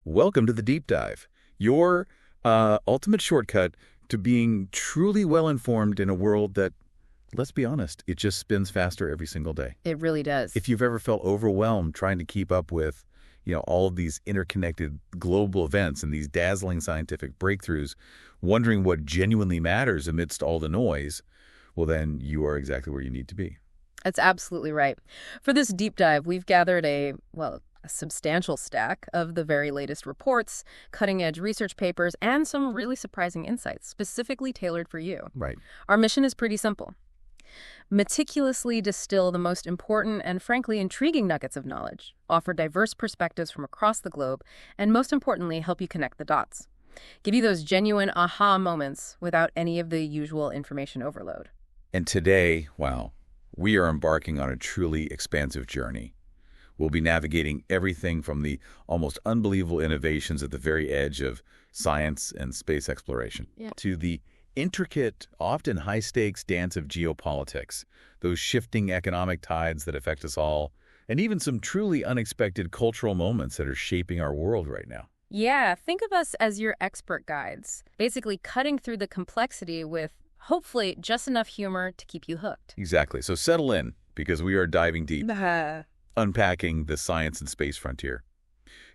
Welcome to the Deep Dive, your ultimate shortcut to being truly well-informed in a world that, let's be honest, it just spins faster every single day. It really does. If you've ever felt overwhelmed trying to keep up with, all of these interconnected global events and these dazzling scientific breakthroughs, wondering what genuinely matters amidst all the noise, well, then you are exactly where you need to be. That's absolutely right. For this deep dive, we've gathered a substantial stack of the very latest reports, cutting-edge research papers, and some really surprising insights specifically tailored for you. Right. Our mission is pretty simple. Meticulously distill the most important and frankly intriguing nuggets of knowledge, offer diverse perspectives from across the globe, and most importantly, help you connect the dots. Give you those genuine aha moments without any of the usual information overload. And today, we are embarking on a truly expansive journey. We'll be navigating everything from the almost unbelievable innovations at the very edge of science and space exploration to the intricate, often high-stakes dance of geopolitics, those shifting economic tides that affect us all, and even some truly unexpected cultural moments that are shaping our world right now. Yeah, think of us as your expert guides, basically cutting through the complexity with, hopefully, just enough humor to keep you hooked. Exactly. So settle in, because we are diving deep, unpacking the science and space frontier.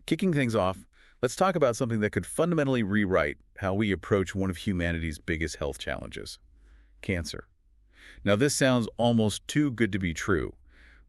Kicking things off, let's talk about something that could fundamentally rewrite how we approach one of humanity's biggest health challenges: cancer. Now, this sounds almost too good to be true,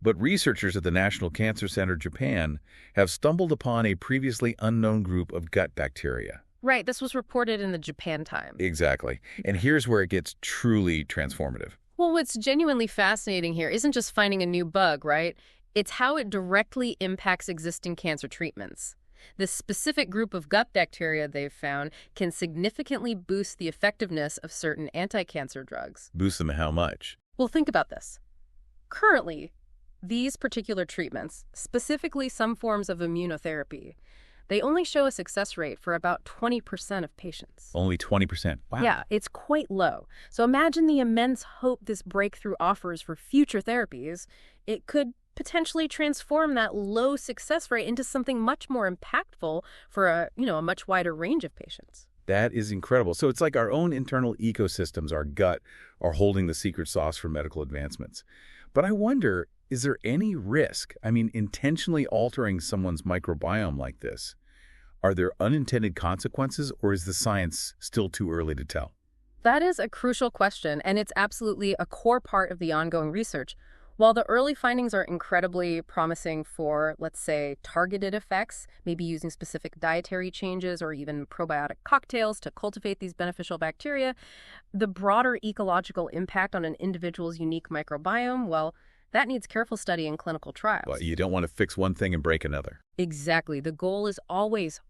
but researchers at the National Cancer Center, Japan, have stumbled upon a previously unknown group of gut bacteria. Right, this was reported in the Japan Times. Exactly. And here's where it gets truly transformative. Well, what's genuinely fascinating here isn't just finding a new bug, right? It's how it directly impacts existing cancer treatments. This specific group of gut bacteria they've found can significantly boost the effectiveness of certain anti-cancer drugs. Boost them how much? Well, think about this. Currently, these particular treatments, specifically some forms of immunotherapy, they only show a success rate for about 20% of patients. Only 20%? Wow. Yeah, it's quite low. So imagine the immense hope this breakthrough offers for future therapies. It could potentially transform that low success rate into something much more impactful for a much wider range of patients. That is incredible. So it's like our own internal ecosystems, our gut, are holding the secret sauce for medical advancements. But I wonder, is there any risk? Intentionally altering someone's microbiome like this, are there unintended consequences, or is the science still too early to tell? That is a crucial question, and it's absolutely a core part of the ongoing research. While the early findings are incredibly promising for, let's say, targeted effects, maybe using specific dietary changes or even probiotic cocktails to cultivate these beneficial bacteria, the broader ecological impact on an individual's unique microbiome, well, that needs careful study in clinical trials. Well, you don't want to fix one thing and break another. Exactly. The goal is always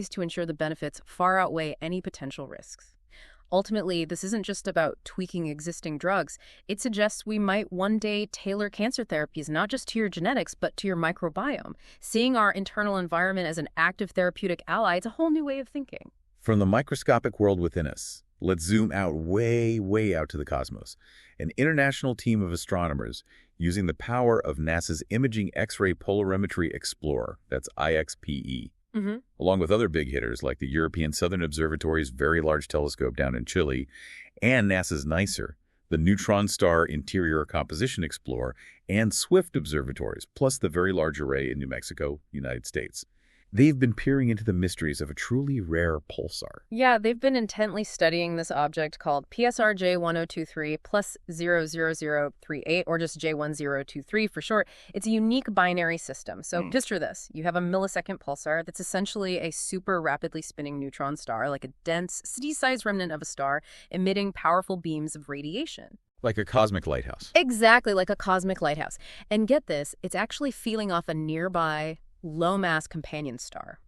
to ensure the benefits far outweigh any potential risks. Ultimately, this isn't just about tweaking existing drugs. It suggests we might one day tailor cancer therapies not just to your genetics, but to your microbiome. Seeing our internal environment as an active therapeutic ally, it's a whole new way of thinking. From the microscopic world within us, let's zoom out way, way out to the cosmos. An international team of astronomers, using the power of NASA's Imaging X-ray Polarimetry Explorer, that's IXPE, along with other big hitters like the European Southern Observatory's Very Large Telescope down in Chile, and NASA's NICER, the Neutron Star Interior Composition Explorer, and SWIFT observatories, plus the Very Large Array in New Mexico, United States. They've been peering into the mysteries of a truly rare pulsar. Yeah, they've been intently studying this object called PSR J1023 plus 00038, or just J1023 for short. It's a unique binary system. So picture this. You have a millisecond pulsar that's essentially a super rapidly spinning neutron star, like a dense, city-sized remnant of a star, emitting powerful beams of radiation. Like a cosmic lighthouse. Exactly, like a cosmic lighthouse. And get this, it's actually feeding off a nearby low-mass companion star.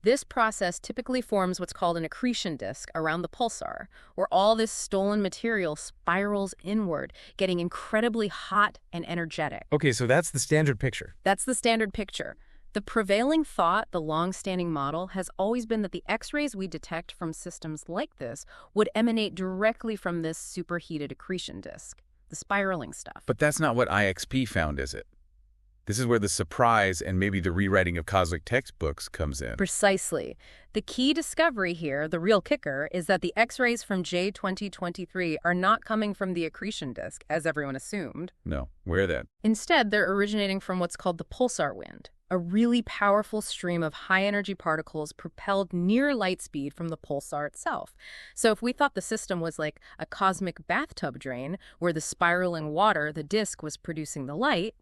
This process typically forms what's called an accretion disk around the pulsar, where all this stolen material spirals inward, getting incredibly hot and energetic. Okay, so that's the standard picture. That's the standard picture. The prevailing thought, the long-standing model, has always been that the X-rays we detect from systems like this would emanate directly from this superheated accretion disk, the spiraling stuff. But that's not what IXP found, is it? This is where the surprise and maybe the rewriting of cosmic textbooks comes in. Precisely. The key discovery here, the real kicker, is that the X-rays from J2023 are not coming from the accretion disk, as everyone assumed. No, where then? Instead, they're originating from what's called the pulsar wind, a really powerful stream of high-energy particles propelled near light speed from the pulsar itself. So if we thought the system was like a cosmic bathtub drain, where the spiraling water, the disk, was producing the light,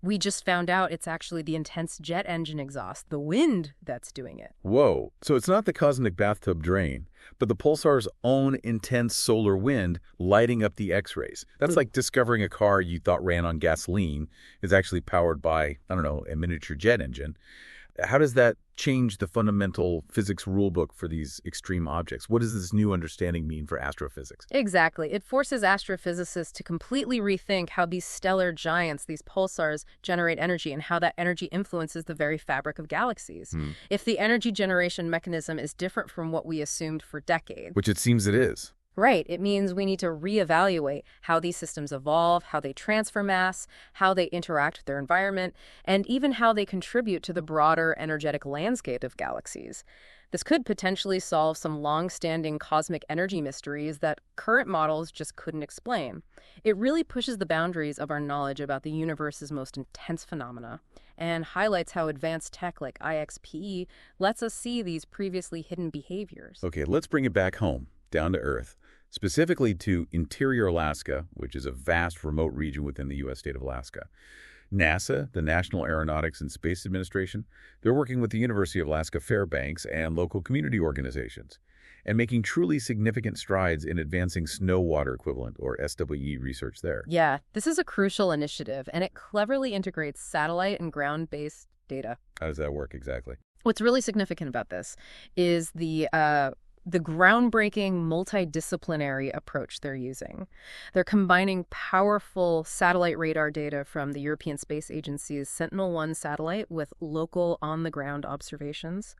we just found out it's actually the intense jet engine exhaust, the wind, that's doing it. Whoa, so it's not the cosmic bathtub drain, but the pulsar's own intense solar wind lighting up the X-rays. That's like discovering a car you thought ran on gasoline is actually powered by, I don't know, a miniature jet engine. How does that change the fundamental physics rulebook for these extreme objects? What does this new understanding mean for astrophysics? Exactly. It forces astrophysicists to completely rethink how these stellar giants, these pulsars, generate energy and how that energy influences the very fabric of galaxies. If the energy generation mechanism is different from what we assumed for decades. Which it seems it is. Right. It means we need to reevaluate how these systems evolve, how they transfer mass, how they interact with their environment, and even how they contribute to the broader energetic landscape of galaxies. This could potentially solve some long-standing cosmic energy mysteries that current models just couldn't explain. It really pushes the boundaries of our knowledge about the universe's most intense phenomena and highlights how advanced tech like IXPE lets us see these previously hidden behaviors. Okay, let's bring it back home, down to Earth. Specifically to interior Alaska, which is a vast remote region within the U.S. state of Alaska. NASA, the National Aeronautics and Space Administration, they're working with the University of Alaska Fairbanks and local community organizations, and making truly significant strides in advancing snow water equivalent, or SWE, research there. Yeah, this is a crucial initiative, and it cleverly integrates satellite and ground-based data. How does that work exactly? What's really significant about this is the groundbreaking multidisciplinary approach they're using. They're combining powerful satellite radar data from the European Space Agency's Sentinel-1 satellite with local on-the-ground observations.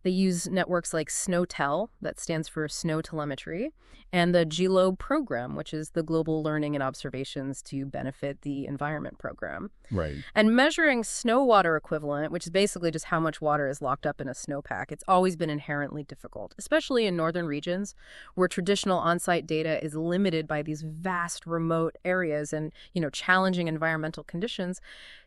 They use networks like SNOTEL, that stands for Snow Telemetry, and the GLOBE program, which is the Global Learning and Observations to Benefit the Environment program. Right. And measuring snow water equivalent, which is basically just how much water is locked up in a snowpack, it's always been inherently difficult, especially in northern regions where traditional on-site data is limited by these vast remote areas and, challenging environmental conditions.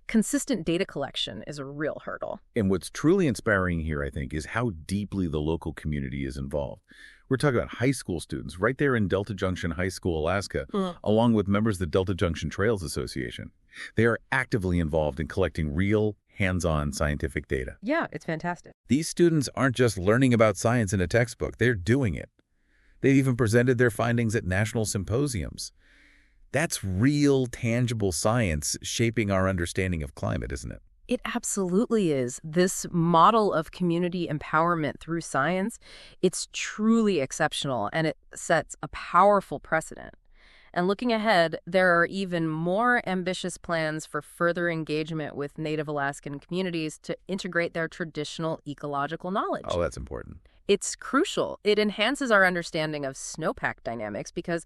Consistent data collection is a real hurdle. And what's truly inspiring here, I think, is how deeply the local community is involved. We're talking about high school students right there in Delta Junction High School, Alaska, along with members of the Delta Junction Trails Association. They are actively involved in collecting real, hands-on scientific data. Yeah, it's fantastic. These students aren't just learning about science in a textbook, they're doing it. They've even presented their findings at national symposiums. That's real, tangible science shaping our understanding of climate, isn't it? It absolutely is. This model of community empowerment through science, it's truly exceptional, and it sets a powerful precedent. And looking ahead, there are even more ambitious plans for further engagement with Native Alaskan communities to integrate their traditional ecological knowledge. Oh, that's important. It's crucial. It enhances our understanding of snowpack dynamics because,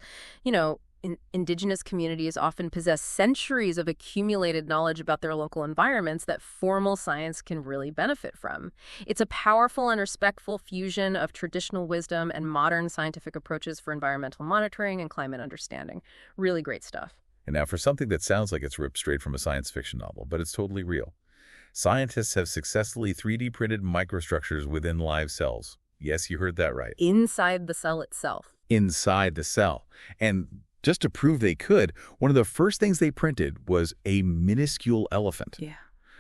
indigenous communities often possess centuries of accumulated knowledge about their local environments that formal science can really benefit from. It's a powerful and respectful fusion of traditional wisdom and modern scientific approaches for environmental monitoring and climate understanding. Really great stuff. And now for something that sounds like it's ripped straight from a science fiction novel, but it's totally real. Scientists have successfully 3D printed microstructures within live cells. Yes, you heard that right. Inside the cell itself. Inside the cell. And just to prove they could, one of the first things they printed was a minuscule elephant. Yeah.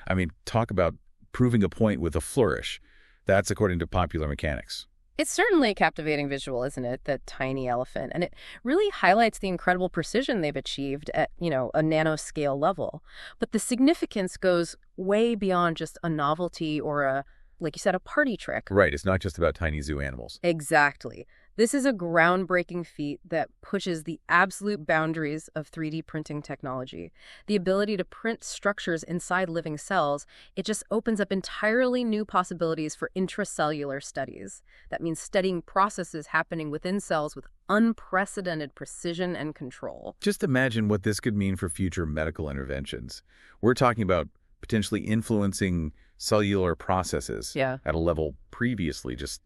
I mean, talk about proving a point with a flourish. That's according to Popular Mechanics. It's certainly a captivating visual, isn't it? That tiny elephant. And it really highlights the incredible precision they've achieved at, a nanoscale level. But the significance goes way beyond just a novelty or a like you said, a party trick. Right, it's not just about tiny zoo animals. Exactly. This is a groundbreaking feat that pushes the absolute boundaries of 3D printing technology. The ability to print structures inside living cells, it just opens up entirely new possibilities for intracellular studies. That means studying processes happening within cells with unprecedented precision and control. Just imagine what this could mean for future medical interventions. We're talking about potentially influencing cellular processes at a level previously just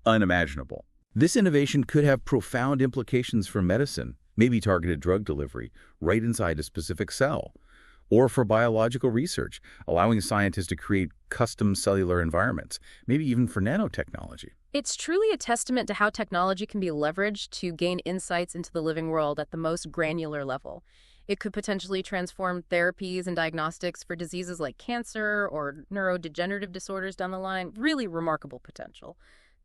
unimaginable. This innovation could have profound implications for medicine, maybe targeted drug delivery right inside a specific cell, or for biological research, allowing scientists to create custom cellular environments, maybe even for nanotechnology. It's truly a testament to how technology can be leveraged to gain insights into the living world at the most granular level. It could potentially transform therapies and diagnostics for diseases like cancer or neurodegenerative disorders down the line. Really remarkable potential.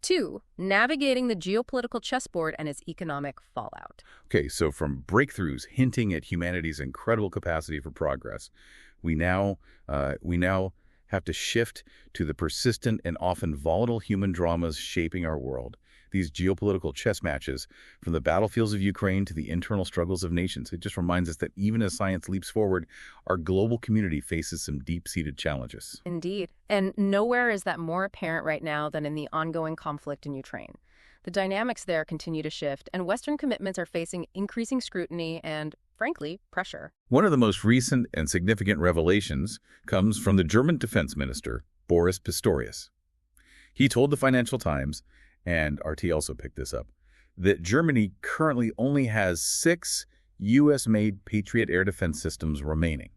2, navigating the geopolitical chessboard and its economic fallout. Okay, so from breakthroughs hinting at humanity's incredible capacity for progress, we now have to shift to the persistent and often volatile human dramas shaping our world. These geopolitical chess matches, from the battlefields of Ukraine to the internal struggles of nations, it just reminds us that even as science leaps forward, our global community faces some deep-seated challenges. Indeed. And nowhere is that more apparent right now than in the ongoing conflict in Ukraine. The dynamics there continue to shift, and Western commitments are facing increasing scrutiny and, frankly, pressure. One of the most recent and significant revelations comes from the German defense minister, Boris Pistorius. He told the Financial Times, and RT also picked this up, that Germany currently only has 6 U.S.-made Patriot air defense systems remaining.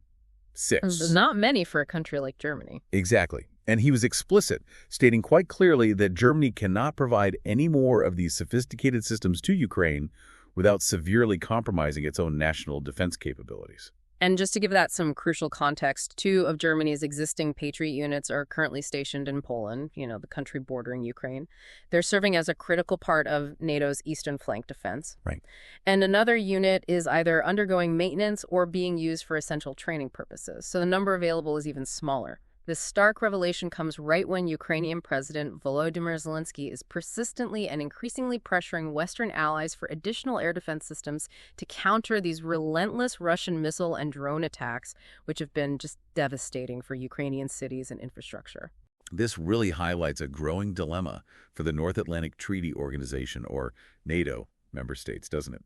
6. Not many for a country like Germany. Exactly. And he was explicit, stating quite clearly that Germany cannot provide any more of these sophisticated systems to Ukraine without severely compromising its own national defense capabilities. And just to give that some crucial context, 2 of Germany's existing Patriot units are currently stationed in Poland, the country bordering Ukraine. They're serving as a critical part of NATO's eastern flank defense. Right. And another unit is either undergoing maintenance or being used for essential training purposes. So the number available is even smaller. This stark revelation comes right when Ukrainian President Volodymyr Zelensky is persistently and increasingly pressuring Western allies for additional air defense systems to counter these relentless Russian missile and drone attacks, which have been just devastating for Ukrainian cities and infrastructure. This really highlights a growing dilemma for the North Atlantic Treaty Organization, or NATO, member states, doesn't it?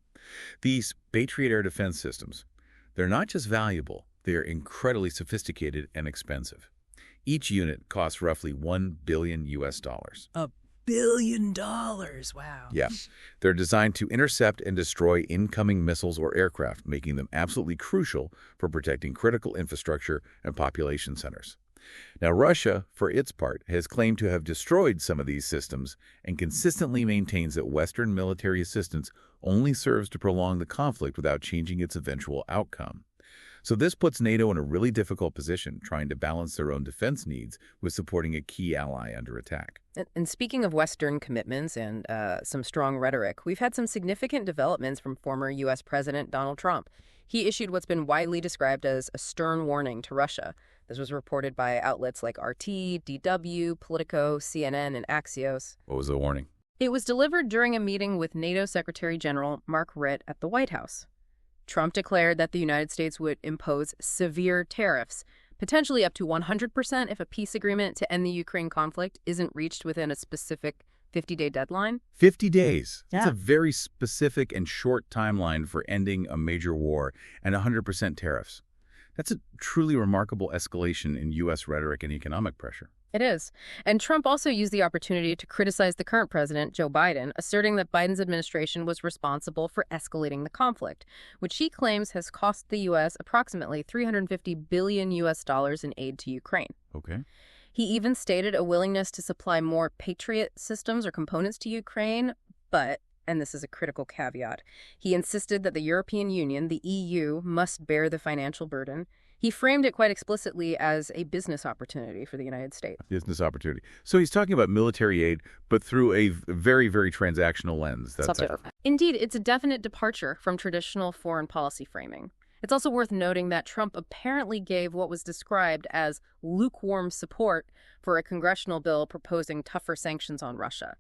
These Patriot air defense systems, they're not just valuable, they're incredibly sophisticated and expensive. Each unit costs roughly $1 billion US. $1 billion, wow. Yeah. They're designed to intercept and destroy incoming missiles or aircraft, making them absolutely crucial for protecting critical infrastructure and population centers. Now, Russia, for its part, has claimed to have destroyed some of these systems and consistently maintains that Western military assistance only serves to prolong the conflict without changing its eventual outcome. So this puts NATO in a really difficult position, trying to balance their own defense needs with supporting a key ally under attack. And speaking of Western commitments and some strong rhetoric, we've had some significant developments from former U.S. President Donald Trump. He issued what's been widely described as a stern warning to Russia. This was reported by outlets like RT, DW, Politico, CNN, and Axios. What was the warning? It was delivered during a meeting with NATO Secretary General Mark Rutte at the White House. Trump declared that the United States would impose severe tariffs, potentially up to 100% if a peace agreement to end the Ukraine conflict isn't reached within a specific 50-day deadline. 50 days. Yeah. That's a very specific and short timeline for ending a major war, and 100% tariffs. That's a truly remarkable escalation in U.S. rhetoric and economic pressure. It is. And Trump also used the opportunity to criticize the current president, Joe Biden, asserting that Biden's administration was responsible for escalating the conflict, which he claims has cost the U.S. approximately $350 billion in aid to Ukraine. Okay. He even stated a willingness to supply more Patriot systems or components to Ukraine, but, and this is a critical caveat, he insisted that the European Union, the EU, must bear the financial burden. He framed it quite explicitly as a business opportunity for the United States. Business opportunity. So he's talking about military aid, but through a very, very transactional lens. Indeed, it's a definite departure from traditional foreign policy framing. It's also worth noting that Trump apparently gave what was described as lukewarm support for a congressional bill proposing tougher sanctions on Russia.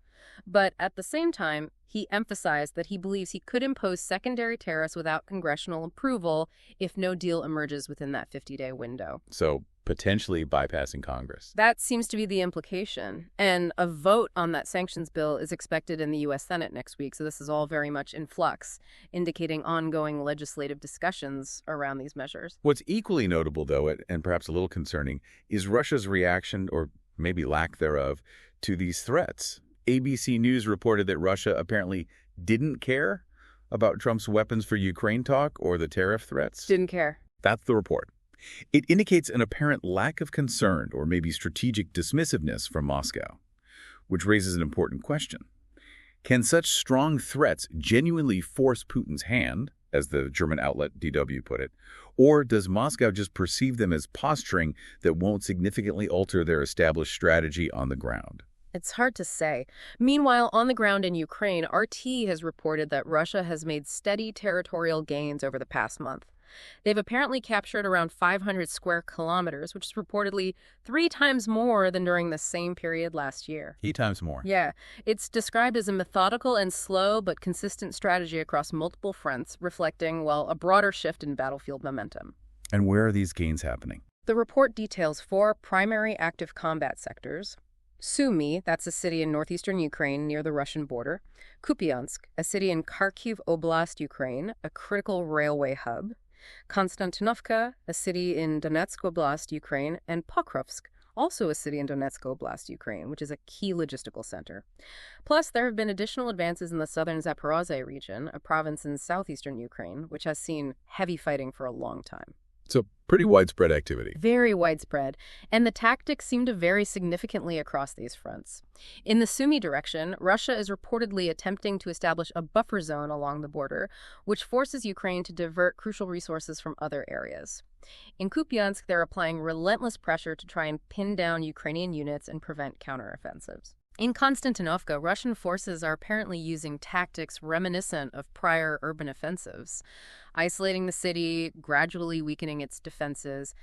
But at the same time, he emphasized that he believes he could impose secondary tariffs without congressional approval if no deal emerges within that 50-day window. So potentially bypassing Congress. That seems to be the implication. And a vote on that sanctions bill is expected in the U.S. Senate next week, so this is all very much in flux, indicating ongoing legislative discussions around these measures. What's equally notable, though, and perhaps a little concerning, is Russia's reaction, or maybe lack thereof, to these threats. ABC News reported that Russia apparently didn't care about Trump's weapons for Ukraine talk or the tariff threats. Didn't care. That's the report. It indicates an apparent lack of concern or maybe strategic dismissiveness from Moscow, which raises an important question. Can such strong threats genuinely force Putin's hand, as the German outlet DW put it, or does Moscow just perceive them as posturing that won't significantly alter their established strategy on the ground? It's hard to say. Meanwhile, on the ground in Ukraine, RT has reported that Russia has made steady territorial gains over the past month. They've apparently captured around 500 square kilometers, which is reportedly 3 times more than during the same period last year. 3 times more. Yeah. It's described as a methodical and slow but consistent strategy across multiple fronts, reflecting, well, a broader shift in battlefield momentum. And where are these gains happening? The report details 4 primary active combat sectors. Sumy, that's a city in northeastern Ukraine near the Russian border. Kupiansk, a city in Kharkiv Oblast, Ukraine, a critical railway hub. Konstantinovka, a city in Donetsk Oblast, Ukraine, and Pokrovsk, also a city in Donetsk Oblast, Ukraine, which is a key logistical center. Plus, there have been additional advances in the southern Zaporozhye region, a province in southeastern Ukraine, which has seen heavy fighting for a long time. So pretty widespread activity. Very widespread, and the tactics seem to vary significantly across these fronts. In the Sumy direction, Russia is reportedly attempting to establish a buffer zone along the border, which forces Ukraine to divert crucial resources from other areas. In Kupiansk, they're applying relentless pressure to try and pin down Ukrainian units and prevent counteroffensives. In Konstantinovka, Russian forces are apparently using tactics reminiscent of prior urban offensives, isolating the city, gradually weakening its defenses.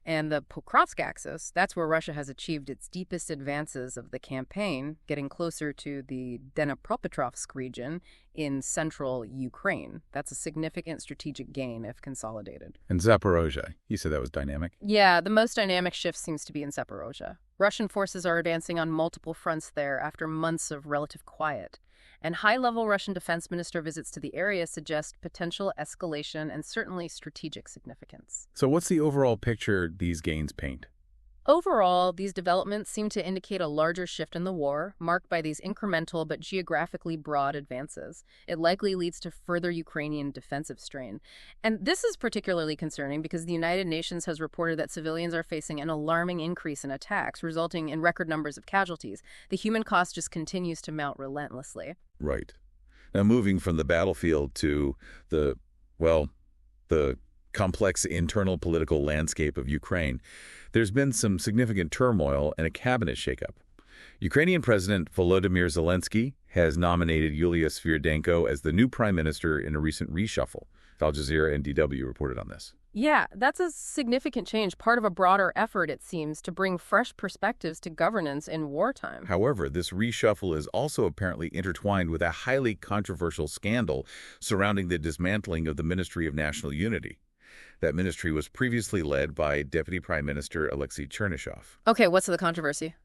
And the Pokrovsk axis, that's where Russia has achieved its deepest advances of the campaign, getting closer to the Dnipropetrovsk region in central Ukraine. That's a significant strategic gain if consolidated. And Zaporozhye, you said that was dynamic? Yeah, the most dynamic shift seems to be in Zaporozhye. Russian forces are advancing on multiple fronts there after months of relative quiet. And high-level Russian defense minister visits to the area suggest potential escalation and certainly strategic significance. So what's the overall picture these gains paint? Overall, these developments seem to indicate a larger shift in the war, marked by these incremental but geographically broad advances. It likely leads to further Ukrainian defensive strain. And this is particularly concerning because the United Nations has reported that civilians are facing an alarming increase in attacks, resulting in record numbers of casualties. The human cost just continues to mount relentlessly. Right. Now, moving from the battlefield to the complex internal political landscape of Ukraine, there's been some significant turmoil and a cabinet shakeup. Ukrainian President Volodymyr Zelensky has nominated Yulia Sviridenko as the new prime minister in a recent reshuffle. Al Jazeera and DW reported on this. Yeah, that's a significant change, part of a broader effort, it seems, to bring fresh perspectives to governance in wartime. However, this reshuffle is also apparently intertwined with a highly controversial scandal surrounding the dismantling of the Ministry of National Unity. That ministry was previously led by Deputy Prime Minister Alexei Chernyshov. Okay, what's the controversy?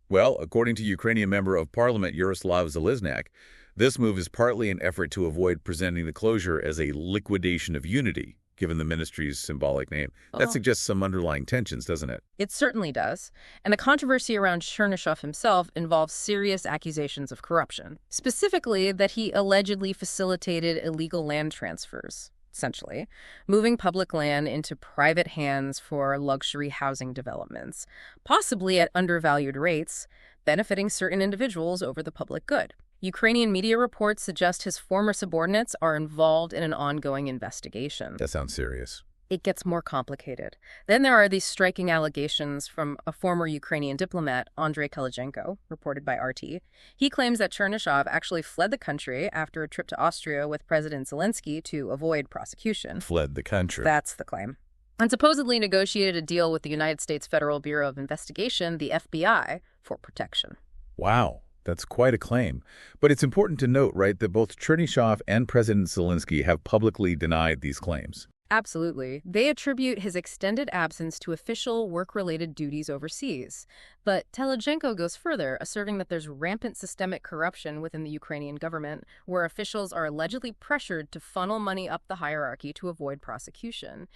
Well, according to Ukrainian Member of Parliament Yaroslav Zeleznak, this move is partly an effort to avoid presenting the closure as a liquidation of unity, given the ministry's symbolic name. That suggests some underlying tensions, doesn't it? It certainly does. And the controversy around Chernyshov himself involves serious accusations of corruption, specifically that he allegedly facilitated illegal land transfers, essentially, moving public land into private hands for luxury housing developments, possibly at undervalued rates, benefiting certain individuals over the public good. Ukrainian media reports suggest his former subordinates are involved in an ongoing investigation. That sounds serious. It gets more complicated. Then there are these striking allegations from a former Ukrainian diplomat, Andrei Kalachenko, reported by RT. He claims that Chernyshov actually fled the country after a trip to Austria with President Zelensky to avoid prosecution. Fled the country. That's the claim. And supposedly negotiated a deal with the United States Federal Bureau of Investigation, the FBI, for protection. Wow, that's quite a claim. But it's important to note, right, that both Chernyshov and President Zelensky have publicly denied these claims. Absolutely. They attribute his extended absence to official work-related duties overseas. But Telizhenko goes further, asserting that there's rampant systemic corruption within the Ukrainian government, where officials are allegedly pressured to funnel money up the hierarchy to avoid prosecution.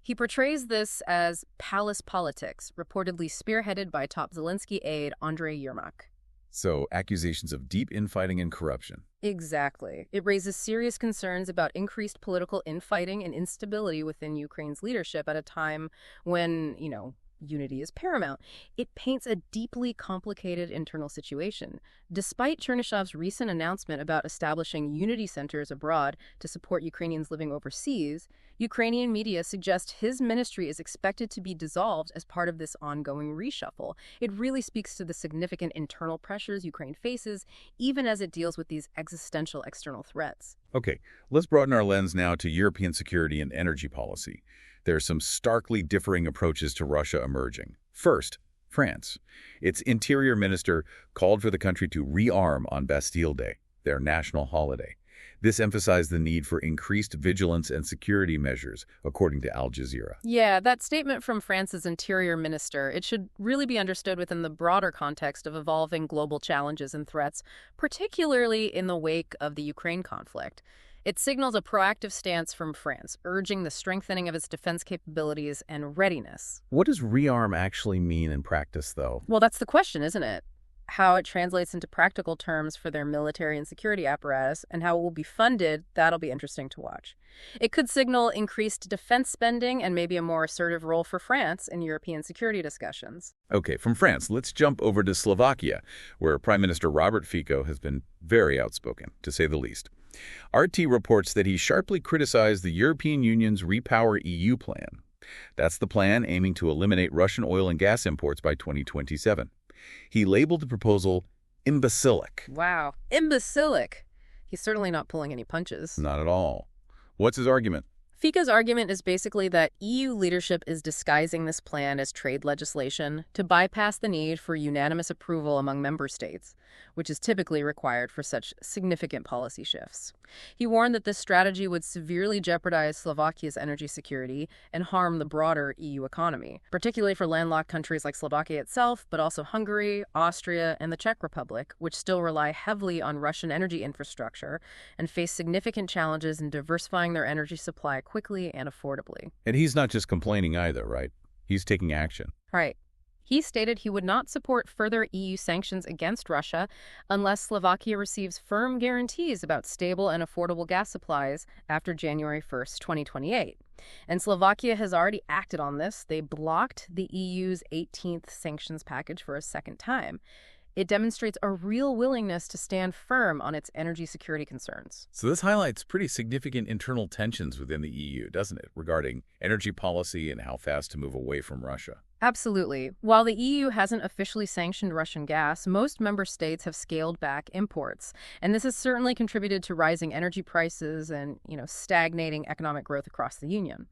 He portrays this as palace politics, reportedly spearheaded by top Zelensky aide Andrei Yermak. So, accusations of deep infighting and corruption. Exactly. It raises serious concerns about increased political infighting and instability within Ukraine's leadership at a time when, unity is paramount. It paints a deeply complicated internal situation. Despite Chernyshov's recent announcement about establishing unity centers abroad to support Ukrainians living overseas, Ukrainian media suggest his ministry is expected to be dissolved as part of this ongoing reshuffle. It really speaks to the significant internal pressures Ukraine faces, even as it deals with these existential external threats. Okay, let's broaden our lens now to European security and energy policy. There are some starkly differing approaches to Russia emerging. First, France. Its interior minister called for the country to rearm on Bastille Day, their national holiday. This emphasized the need for increased vigilance and security measures, according to Al Jazeera. Yeah, that statement from France's interior minister, it should really be understood within the broader context of evolving global challenges and threats, particularly in the wake of the Ukraine conflict. It signals a proactive stance from France, urging the strengthening of its defense capabilities and readiness. What does rearm actually mean in practice, though? Well, that's the question, isn't it? How it translates into practical terms for their military and security apparatus and how it will be funded, that'll be interesting to watch. It could signal increased defense spending and maybe a more assertive role for France in European security discussions. Okay, from France, let's jump over to Slovakia, where Prime Minister Robert Fico has been very outspoken, to say the least. RT reports that he sharply criticized the European Union's Repower EU plan. That's the plan aiming to eliminate Russian oil and gas imports by 2027. He labeled the proposal imbecilic. Wow, imbecilic. He's certainly not pulling any punches. Not at all. What's his argument? Fico's argument is basically that EU leadership is disguising this plan as trade legislation to bypass the need for unanimous approval among member states, which is typically required for such significant policy shifts. He warned that this strategy would severely jeopardize Slovakia's energy security and harm the broader EU economy, particularly for landlocked countries like Slovakia itself, but also Hungary, Austria, and the Czech Republic, which still rely heavily on Russian energy infrastructure and face significant challenges in diversifying their energy supply quickly and affordably. And he's not just complaining either, right? He's taking action. Right. He stated he would not support further EU sanctions against Russia unless Slovakia receives firm guarantees about stable and affordable gas supplies after January 1st, 2028. And Slovakia has already acted on this. They blocked the EU's 18th sanctions package for a second time. It demonstrates a real willingness to stand firm on its energy security concerns. So this highlights pretty significant internal tensions within the EU, doesn't it, regarding energy policy and how fast to move away from Russia? Absolutely. While the EU hasn't officially sanctioned Russian gas, most member states have scaled back imports. And this has certainly contributed to rising energy prices and, stagnating economic growth across the Union.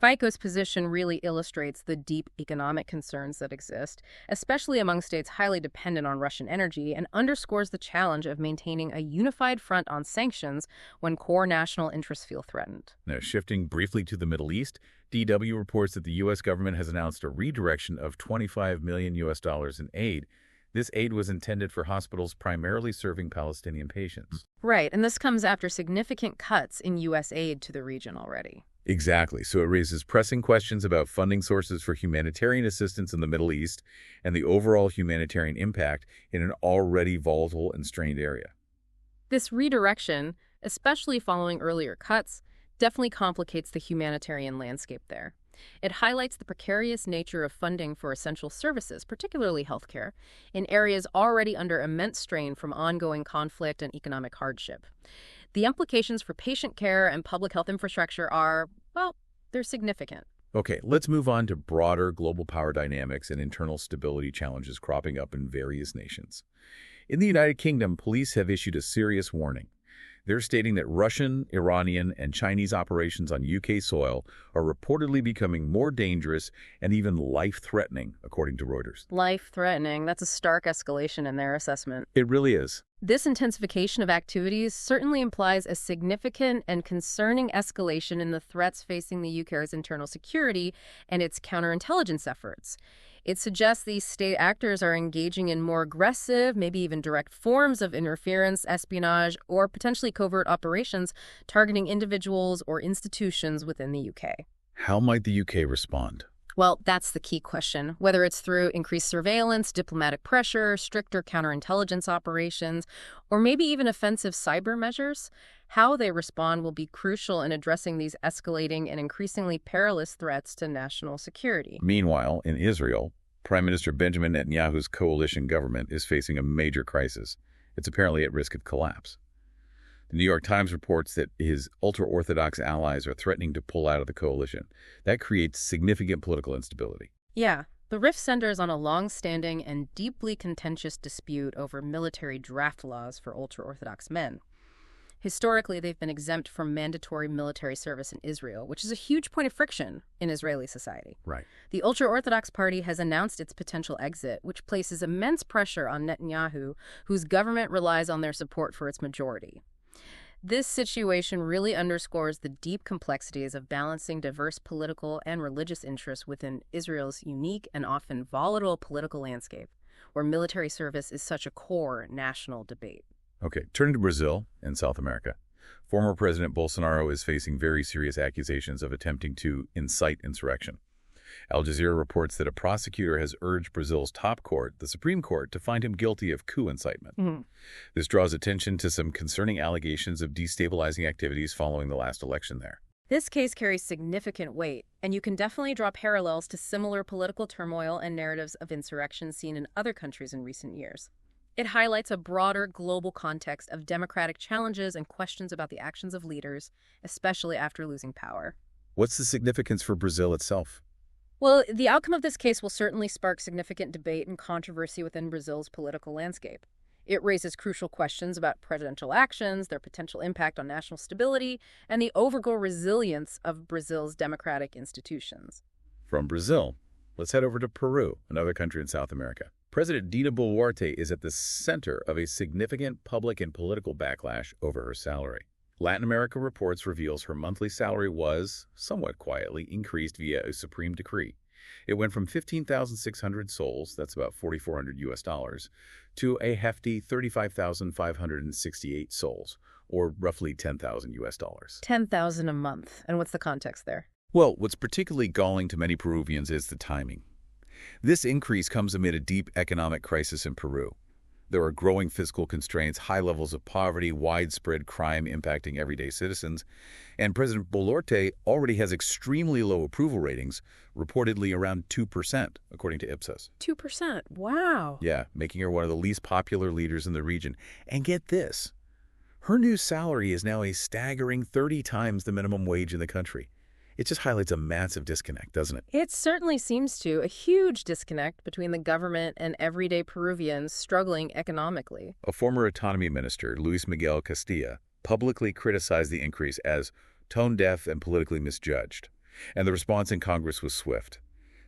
FICO's position really illustrates the deep economic concerns that exist, especially among states highly dependent on Russian energy, and underscores the challenge of maintaining a unified front on sanctions when core national interests feel threatened. Now, shifting briefly to the Middle East, DW reports that the U.S. government has announced a redirection of $25 million in aid. This aid was intended for hospitals primarily serving Palestinian patients. Right, and this comes after significant cuts in U.S. aid to the region already. Exactly. So it raises pressing questions about funding sources for humanitarian assistance in the Middle East and the overall humanitarian impact in an already volatile and strained area. This redirection, especially following earlier cuts, definitely complicates the humanitarian landscape there. It highlights the precarious nature of funding for essential services, particularly healthcare, in areas already under immense strain from ongoing conflict and economic hardship. The implications for patient care and public health infrastructure are, they're significant. Okay, let's move on to broader global power dynamics and internal stability challenges cropping up in various nations. In the United Kingdom, police have issued a serious warning. They're stating that Russian, Iranian, and Chinese operations on UK soil are reportedly becoming more dangerous and even life-threatening, according to Reuters. Life-threatening. That's a stark escalation in their assessment. It really is. This intensification of activities certainly implies a significant and concerning escalation in the threats facing the UK's internal security and its counterintelligence efforts. It suggests these state actors are engaging in more aggressive, maybe even direct forms of interference, espionage, or potentially covert operations targeting individuals or institutions within the UK. How might the UK respond? Well, that's the key question. Whether it's through increased surveillance, diplomatic pressure, stricter counterintelligence operations, or maybe even offensive cyber measures, how they respond will be crucial in addressing these escalating and increasingly perilous threats to national security. Meanwhile, in Israel, Prime Minister Benjamin Netanyahu's coalition government is facing a major crisis. It's apparently at risk of collapse. The New York Times reports that his ultra-Orthodox allies are threatening to pull out of the coalition. That creates significant political instability. Yeah, the rift centers on a long-standing and deeply contentious dispute over military draft laws for ultra-Orthodox men. Historically, they've been exempt from mandatory military service in Israel, which is a huge point of friction in Israeli society. Right. The ultra-Orthodox party has announced its potential exit, which places immense pressure on Netanyahu, whose government relies on their support for its majority. This situation really underscores the deep complexities of balancing diverse political and religious interests within Israel's unique and often volatile political landscape, where military service is such a core national debate. Okay, turning to Brazil and South America. Former President Bolsonaro is facing very serious accusations of attempting to incite insurrection. Al Jazeera reports that a prosecutor has urged Brazil's top court, the Supreme Court, to find him guilty of coup incitement. This draws attention to some concerning allegations of destabilizing activities following the last election there. This case carries significant weight, and you can definitely draw parallels to similar political turmoil and narratives of insurrection seen in other countries in recent years. It highlights a broader global context of democratic challenges and questions about the actions of leaders, especially after losing power. What's the significance for Brazil itself? Well, the outcome of this case will certainly spark significant debate and controversy within Brazil's political landscape. It raises crucial questions about presidential actions, their potential impact on national stability, and the overall resilience of Brazil's democratic institutions. From Brazil, let's head over to Peru, another country in South America. President Dina Boluarte is at the center of a significant public and political backlash over her salary. Latin America Reports reveals her monthly salary was, somewhat quietly, increased via a supreme decree. It went from 15,600 soles, that's about $4,400, to a hefty 35,568 soles, or roughly $10,000. 10,000 a month. And what's the context there? Well, what's particularly galling to many Peruvians is the timing. This increase comes amid a deep economic crisis in Peru. There are growing fiscal constraints, high levels of poverty, widespread crime impacting everyday citizens, and President Boluarte already has extremely low approval ratings, reportedly around 2%, according to Ipsos. 2%? Wow. Yeah, making her one of the least popular leaders in the region. And get this, her new salary is now a staggering 30 times the minimum wage in the country. It just highlights a massive disconnect, doesn't it? It certainly seems to. A huge disconnect between the government and everyday Peruvians struggling economically. A former autonomy minister, Luis Miguel Castilla, publicly criticized the increase as tone-deaf and politically misjudged. And the response in Congress was swift.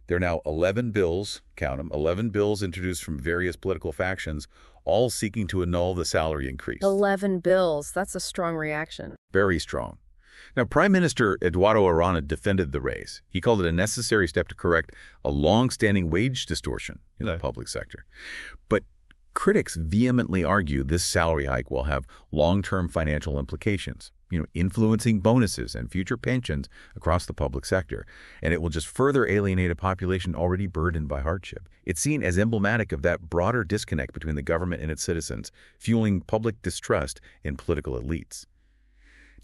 There are now 11 bills, count them, 11 bills introduced from various political factions, all seeking to annul the salary increase. 11 bills. That's a strong reaction. Very strong. Now, Prime Minister Eduardo Arana defended the raise. He called it a necessary step to correct a long-standing wage distortion in the public sector. But critics vehemently argue this salary hike will have long-term financial implications, influencing bonuses and future pensions across the public sector. And it will just further alienate a population already burdened by hardship. It's seen as emblematic of that broader disconnect between the government and its citizens, fueling public distrust in political elites.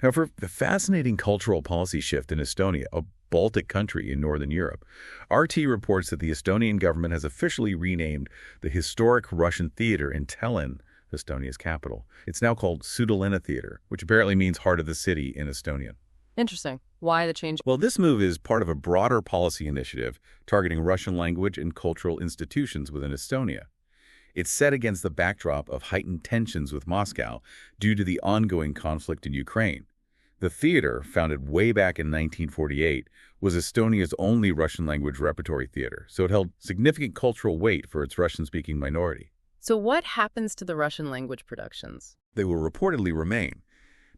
However, the fascinating cultural policy shift in Estonia, a Baltic country in Northern Europe, RT reports that the Estonian government has officially renamed the historic Russian theater in Tallinn, Estonia's capital. It's now called Südalinna Theater, which apparently means heart of the city in Estonian. Interesting. Why the change? Well, this move is part of a broader policy initiative targeting Russian language and cultural institutions within Estonia. It's set against the backdrop of heightened tensions with Moscow due to the ongoing conflict in Ukraine. The theater, founded way back in 1948, was Estonia's only Russian-language repertory theater, so it held significant cultural weight for its Russian-speaking minority. So what happens to the Russian language productions? They will reportedly remain,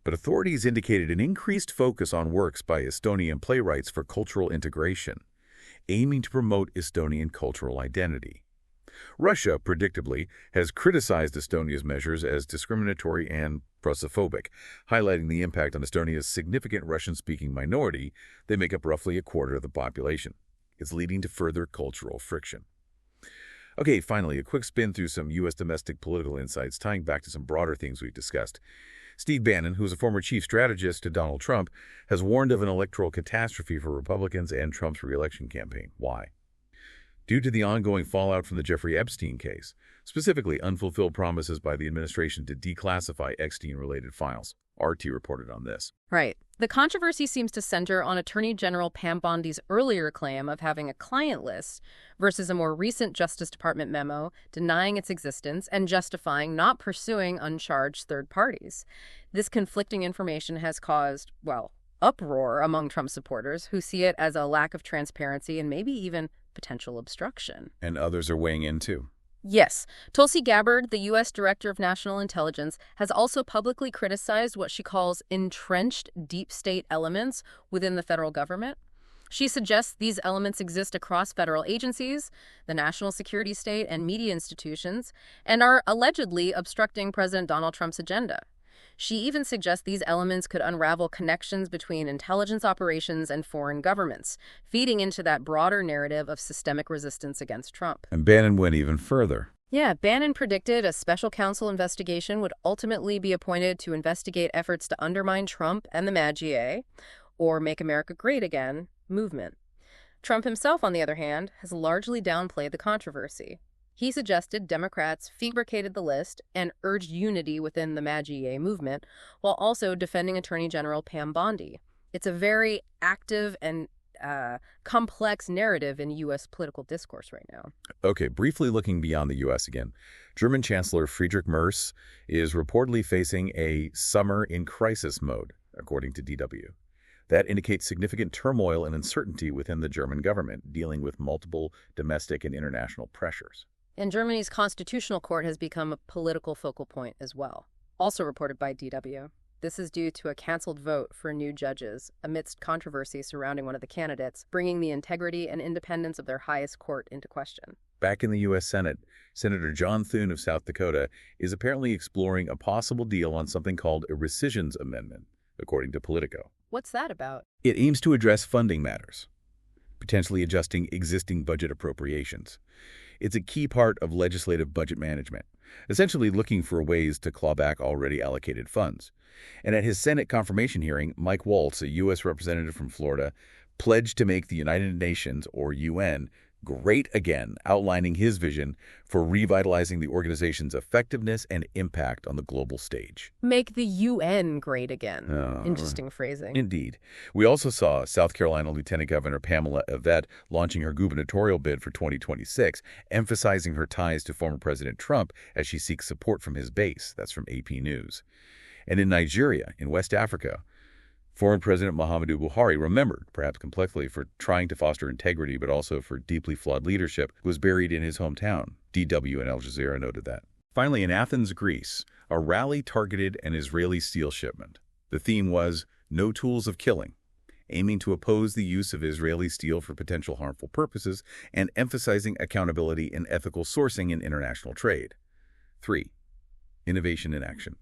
but authorities indicated an increased focus on works by Estonian playwrights for cultural integration, aiming to promote Estonian cultural identity. Russia, predictably, has criticized Estonia's measures as discriminatory and Russophobic, highlighting the impact on Estonia's significant Russian-speaking minority. They make up roughly a quarter of the population. It's leading to further cultural friction. Okay, finally, a quick spin through some U.S. domestic political insights tying back to some broader things we've discussed. Steve Bannon, who is a former chief strategist to Donald Trump, has warned of an electoral catastrophe for Republicans and Trump's re-election campaign. Why? Due to the ongoing fallout from the Jeffrey Epstein case, specifically unfulfilled promises by the administration to declassify Epstein-related files. RT reported on this. Right. The controversy seems to center on Attorney General Pam Bondi's earlier claim of having a client list versus a more recent Justice Department memo denying its existence and justifying not pursuing uncharged third parties. This conflicting information has caused, well, uproar among Trump supporters who see it as a lack of transparency and maybe even potential obstruction. And others are weighing in, too. Yes. Tulsi Gabbard, the U.S. Director of National Intelligence, has also publicly criticized what she calls entrenched deep state elements within the federal government. She suggests these elements exist across federal agencies, the national security state, and media institutions, and are allegedly obstructing President Donald Trump's agenda. She even suggests these elements could unravel connections between intelligence operations and foreign governments, feeding into that broader narrative of systemic resistance against Trump. And Bannon went even further. Yeah, Bannon predicted a special counsel investigation would ultimately be appointed to investigate efforts to undermine Trump and the MAGA, or Make America Great Again, movement. Trump himself, on the other hand, has largely downplayed the controversy. He suggested Democrats fabricated the list and urged unity within the MAGA movement, while also defending Attorney General Pam Bondi. It's a very active and complex narrative in U.S. political discourse right now. Okay, briefly looking beyond the U.S. again, German Chancellor Friedrich Merz is reportedly facing a summer in crisis mode, according to DW. That indicates significant turmoil and uncertainty within the German government, dealing with multiple domestic and international pressures. And Germany's constitutional court has become a political focal point as well, also reported by DW. This is due to a canceled vote for new judges amidst controversy surrounding one of the candidates, bringing the integrity and independence of their highest court into question. Back in the U.S. Senate, Senator John Thune of South Dakota is apparently exploring a possible deal on something called a rescissions amendment, according to Politico. What's that about? It aims to address funding matters, potentially adjusting existing budget appropriations. It's a key part of legislative budget management, essentially looking for ways to claw back already allocated funds. And at his Senate confirmation hearing, Mike Waltz, a U.S. representative from Florida, pledged to make the United Nations, or UN, great again, outlining his vision for revitalizing the organization's effectiveness and impact on the global stage. Make the UN great again. Interesting phrasing. Indeed. We also saw South Carolina Lieutenant Governor Pamela Yvette launching her gubernatorial bid for 2026, emphasizing her ties to former President Trump as she seeks support from his base. That's from AP News. And in Nigeria, in West Africa, Foreign President Muhammadu Buhari, remembered, perhaps complexly, for trying to foster integrity but also for deeply flawed leadership, was buried in his hometown. DW and Al Jazeera noted that. Finally, in Athens, Greece, a rally targeted an Israeli steel shipment. The theme was "No Tools of Killing," aiming to oppose the use of Israeli steel for potential harmful purposes and emphasizing accountability and ethical sourcing in international trade. 3. Innovation in action.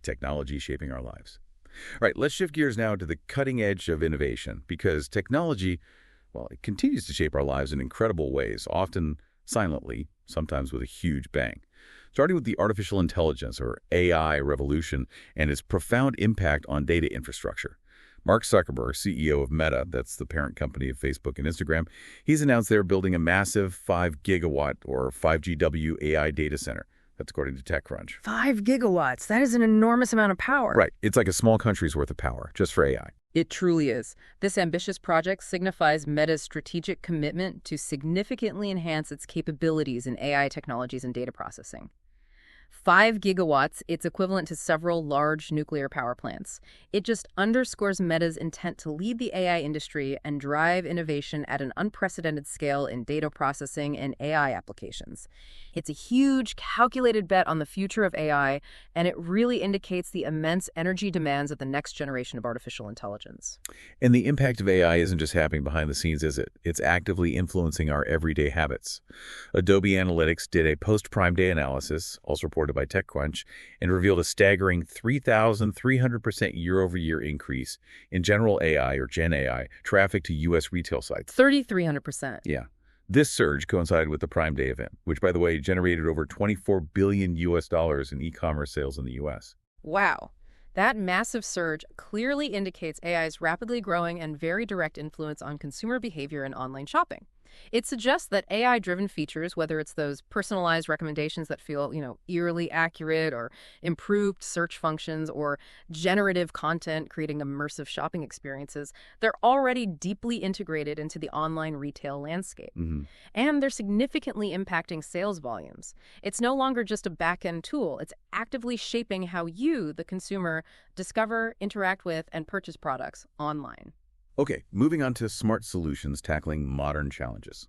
Technology shaping our lives. All right, let's shift gears now to the cutting edge of innovation, because technology, well, it continues to shape our lives in incredible ways, often silently, sometimes with a huge bang. Starting with the artificial intelligence, or AI, revolution and its profound impact on data infrastructure. Mark Zuckerberg, CEO of Meta, that's the parent company of Facebook and Instagram, he's announced they're building a massive 5 gigawatt or 5GW AI data center. That's according to TechCrunch. 5 gigawatts. That is an enormous amount of power. Right. It's like a small country's worth of power, just for AI. It truly is. This ambitious project signifies Meta's strategic commitment to significantly enhance its capabilities in AI technologies and data processing. 5 gigawatts, it's equivalent to several large nuclear power plants. It just underscores Meta's intent to lead the AI industry and drive innovation at an unprecedented scale in data processing and AI applications. It's a huge, calculated bet on the future of AI, and it really indicates the immense energy demands of the next generation of artificial intelligence. And the impact of AI isn't just happening behind the scenes, is it? It's actively influencing our everyday habits. Adobe Analytics did a post-Prime Day analysis, also reported by TechCrunch, and revealed a staggering 3,300% year-over-year increase in general AI, or Gen AI, traffic to U.S. retail sites. 3,300%. Yeah. This surge coincided with the Prime Day event, which, by the way, generated over $24 billion in e-commerce sales in the U.S. Wow. That massive surge clearly indicates AI's rapidly growing and very direct influence on consumer behavior and online shopping. It suggests that AI-driven features, whether it's those personalized recommendations that feel, eerily accurate, or improved search functions, or generative content creating immersive shopping experiences, they're already deeply integrated into the online retail landscape. And they're significantly impacting sales volumes. It's no longer just a back-end tool. It's actively shaping how you, the consumer, discover, interact with, and purchase products online. Okay, moving on to smart solutions tackling modern challenges.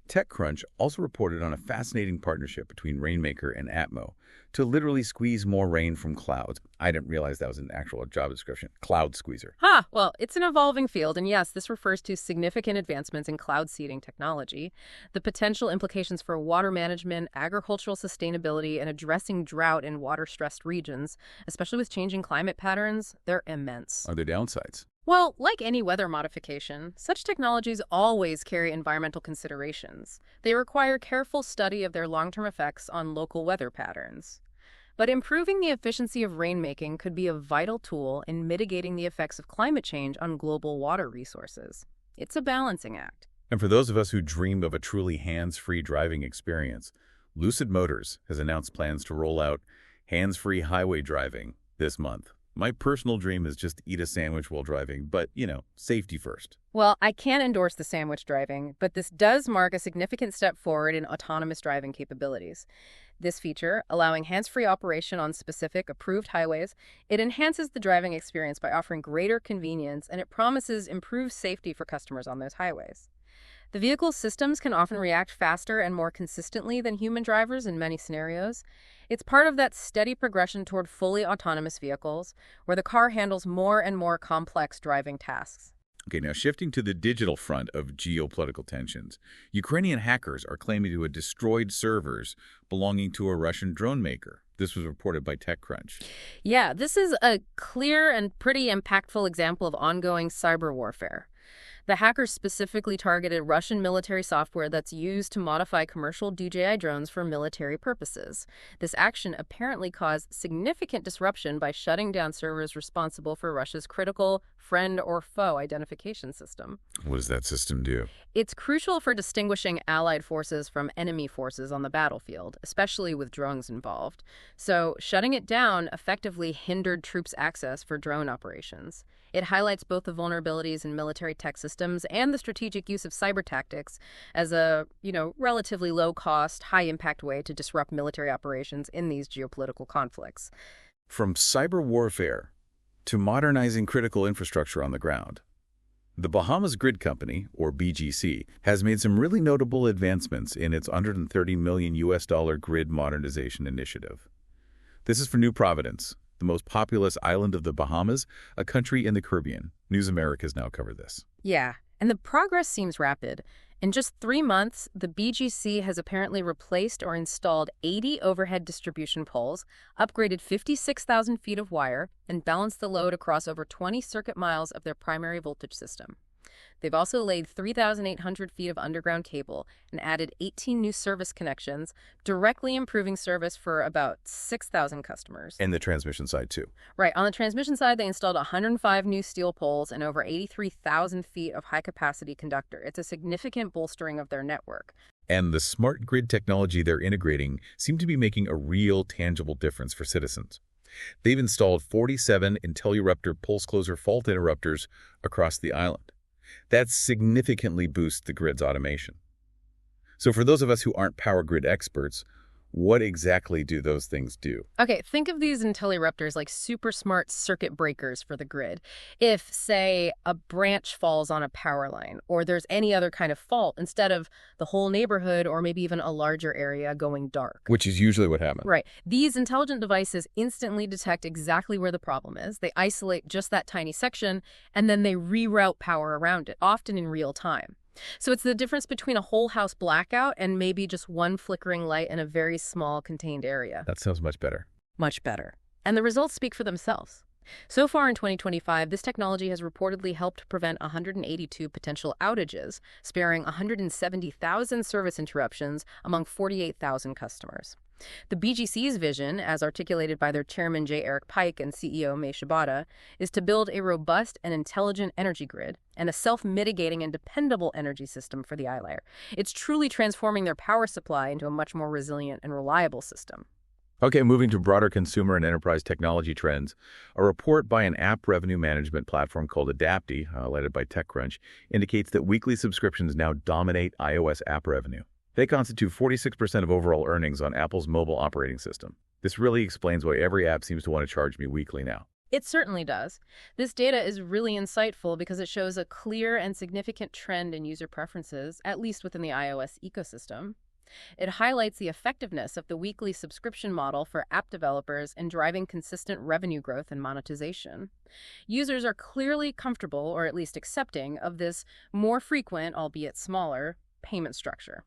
TechCrunch also reported on a fascinating partnership between Rainmaker and Atmo to literally squeeze more rain from clouds. I didn't realize that was an actual job description. Cloud squeezer. Well, it's an evolving field, and yes, this refers to significant advancements in cloud seeding technology. The potential implications for water management, agricultural sustainability, and addressing drought in water-stressed regions, especially with changing climate patterns, they're immense. Are there downsides? Well, like any weather modification, such technologies always carry environmental considerations. They require careful study of their long-term effects on local weather patterns. But improving the efficiency of rainmaking could be a vital tool in mitigating the effects of climate change on global water resources. It's a balancing act. And for those of us who dream of a truly hands-free driving experience, Lucid Motors has announced plans to roll out hands-free highway driving this month. My personal dream is just to eat a sandwich while driving, but, safety first. Well, I can't endorse the sandwich driving, but this does mark a significant step forward in autonomous driving capabilities. This feature, allowing hands-free operation on specific approved highways, it enhances the driving experience by offering greater convenience, and it promises improved safety for customers on those highways. The vehicle's systems can often react faster and more consistently than human drivers in many scenarios. It's part of that steady progression toward fully autonomous vehicles, where the car handles more and more complex driving tasks. Okay, now shifting to the digital front of geopolitical tensions, Ukrainian hackers are claiming to have destroyed servers belonging to a Russian drone maker. This was reported by TechCrunch. Yeah, this is a clear and pretty impactful example of ongoing cyber warfare. The hackers specifically targeted Russian military software that's used to modify commercial DJI drones for military purposes. This action apparently caused significant disruption by shutting down servers responsible for Russia's critical friend or foe identification system. What does that system do? It's crucial for distinguishing allied forces from enemy forces on the battlefield, especially with drones involved. So shutting it down effectively hindered troops' access for drone operations. It highlights both the vulnerabilities in military tech systems and the strategic use of cyber tactics as a, relatively low-cost, high-impact way to disrupt military operations in these geopolitical conflicts. From cyber warfare to modernizing critical infrastructure on the ground, the Bahamas Grid Company, or BGC, has made some really notable advancements in its $130 million grid modernization initiative. This is for New Providence, the most populous island of the Bahamas, a country in the Caribbean. News America has now covered this. Yeah, and the progress seems rapid. In just 3 months, the BGC has apparently replaced or installed 80 overhead distribution poles, upgraded 56,000 feet of wire, and balanced the load across over 20 circuit miles of their primary voltage system. They've also laid 3,800 feet of underground cable and added 18 new service connections, directly improving service for about 6,000 customers. And the transmission side, too. Right. On the transmission side, they installed 105 new steel poles and over 83,000 feet of high-capacity conductor. It's a significant bolstering of their network. And the smart grid technology they're integrating seem to be making a real, tangible difference for citizens. They've installed 47 IntelliRuptor pulse closer fault interrupters across the island. That significantly boosts the grid's automation. So for those of us who aren't power grid experts, what exactly do those things do? Okay, think of these IntelliRuptors like super smart circuit breakers for the grid. If, say, a branch falls on a power line, or there's any other kind of fault, instead of the whole neighborhood or maybe even a larger area going dark. Which is usually what happens. Right. These intelligent devices instantly detect exactly where the problem is. They isolate just that tiny section, and then they reroute power around it, often in real time. So it's the difference between a whole house blackout and maybe just one flickering light in a very small contained area. That sounds much better. Much better. And the results speak for themselves. So far in 2025, this technology has reportedly helped prevent 182 potential outages, sparing 170,000 service interruptions among 48,000 customers. The BGC's vision, as articulated by their chairman J. Eric Pike and CEO May Shibata, is to build a robust and intelligent energy grid and a self-mitigating and dependable energy system for the island. It's truly transforming their power supply into a much more resilient and reliable system. Okay, moving to broader consumer and enterprise technology trends, a report by an app revenue management platform called Adapty, led by TechCrunch, indicates that weekly subscriptions now dominate iOS app revenue. They constitute 46% of overall earnings on Apple's mobile operating system. This really explains why every app seems to want to charge me weekly now. It certainly does. This data is really insightful because it shows a clear and significant trend in user preferences, at least within the iOS ecosystem. It highlights the effectiveness of the weekly subscription model for app developers in driving consistent revenue growth and monetization. Users are clearly comfortable, or at least accepting, of this more frequent, albeit smaller, payment structure.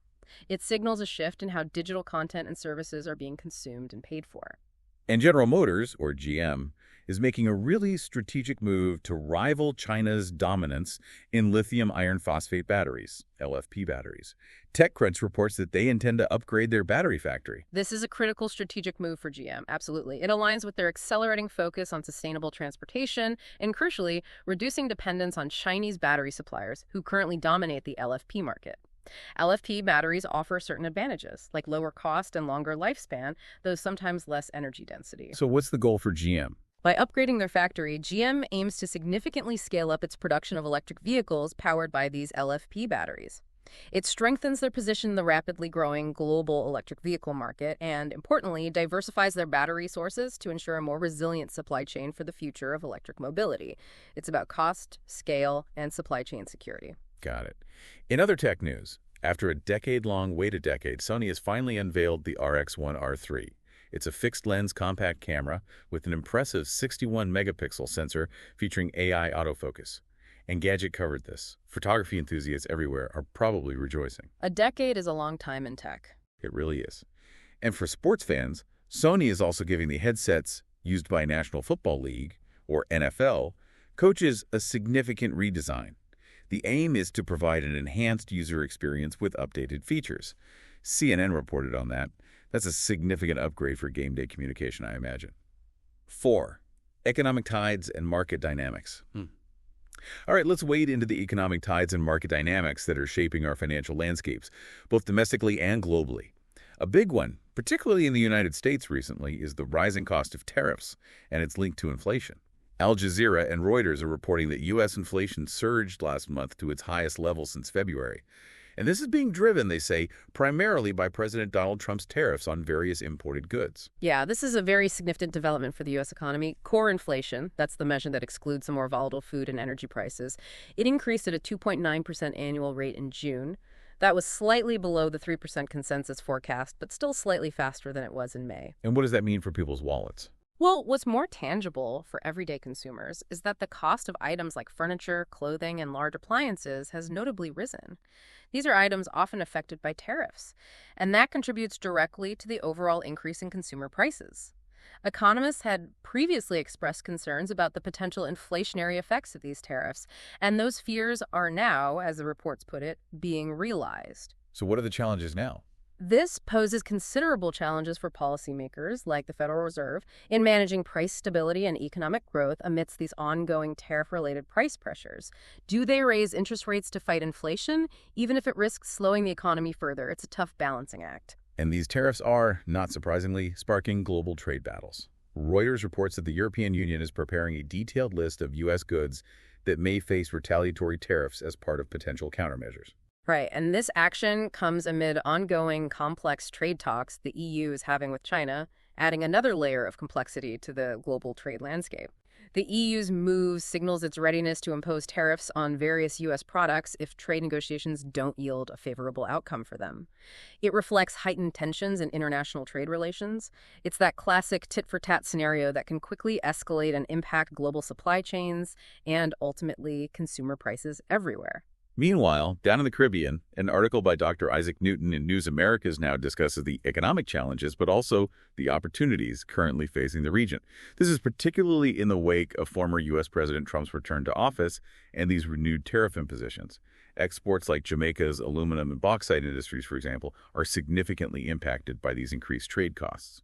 It signals a shift in how digital content and services are being consumed and paid for. And General Motors, or GM, is making a really strategic move to rival China's dominance in lithium iron phosphate batteries, LFP batteries. TechCrunch reports that they intend to upgrade their battery factory. This is a critical strategic move for GM, absolutely. It aligns with their accelerating focus on sustainable transportation and, crucially, reducing dependence on Chinese battery suppliers who currently dominate the LFP market. LFP batteries offer certain advantages, like lower cost and longer lifespan, though sometimes less energy density. So what's the goal for GM? By upgrading their factory, GM aims to significantly scale up its production of electric vehicles powered by these LFP batteries. It strengthens their position in the rapidly growing global electric vehicle market and, importantly, diversifies their battery sources to ensure a more resilient supply chain for the future of electric mobility. It's about cost, scale, and supply chain security. Got it. In other tech news, after a decade-long wait, Sony has finally unveiled the RX1R3. It's a fixed-lens compact camera with an impressive 61-megapixel sensor featuring AI autofocus. Engadget covered this. Photography enthusiasts everywhere are probably rejoicing. A decade is a long time in tech. It really is. And for sports fans, Sony is also giving the headsets used by National Football League, or NFL, coaches a significant redesign. The aim is to provide an enhanced user experience with updated features. CNN reported on that. That's a significant upgrade for game day communication, I imagine. 4. Economic tides and market dynamics. All right, let's wade into the economic tides and market dynamics that are shaping our financial landscapes, both domestically and globally. A big one, particularly in the United States recently, is the rising cost of tariffs and its link to inflation. Al Jazeera and Reuters are reporting that U.S. inflation surged last month to its highest level since February. And this is being driven, they say, primarily by President Donald Trump's tariffs on various imported goods. Yeah, this is a very significant development for the U.S. economy. Core inflation, that's the measure that excludes the more volatile food and energy prices, it increased at a 2.9% annual rate in June. That was slightly below the 3% consensus forecast, but still slightly faster than it was in May. And what does that mean for people's wallets? Well, what's more tangible for everyday consumers is that the cost of items like furniture, clothing, and large appliances has notably risen. These are items often affected by tariffs, and that contributes directly to the overall increase in consumer prices. Economists had previously expressed concerns about the potential inflationary effects of these tariffs, and those fears are now, as the reports put it, being realized. So what are the challenges now? This poses considerable challenges for policymakers, like the Federal Reserve, in managing price stability and economic growth amidst these ongoing tariff-related price pressures. Do they raise interest rates to fight inflation, even if it risks slowing the economy further? It's a tough balancing act. And these tariffs are, not surprisingly, sparking global trade battles. Reuters reports that the European Union is preparing a detailed list of U.S. goods that may face retaliatory tariffs as part of potential countermeasures. Right, and this action comes amid ongoing complex trade talks the EU is having with China, adding another layer of complexity to the global trade landscape. The EU's move signals its readiness to impose tariffs on various U.S. products if trade negotiations don't yield a favorable outcome for them. It reflects heightened tensions in international trade relations. It's that classic tit-for-tat scenario that can quickly escalate and impact global supply chains and, ultimately, consumer prices everywhere. Meanwhile, down in the Caribbean, an article by Dr. Isaac Newton in News Americas now discusses the economic challenges, but also the opportunities currently facing the region. This is particularly in the wake of former U.S. President Trump's return to office and these renewed tariff impositions. Exports like Jamaica's aluminum and bauxite industries, for example, are significantly impacted by these increased trade costs.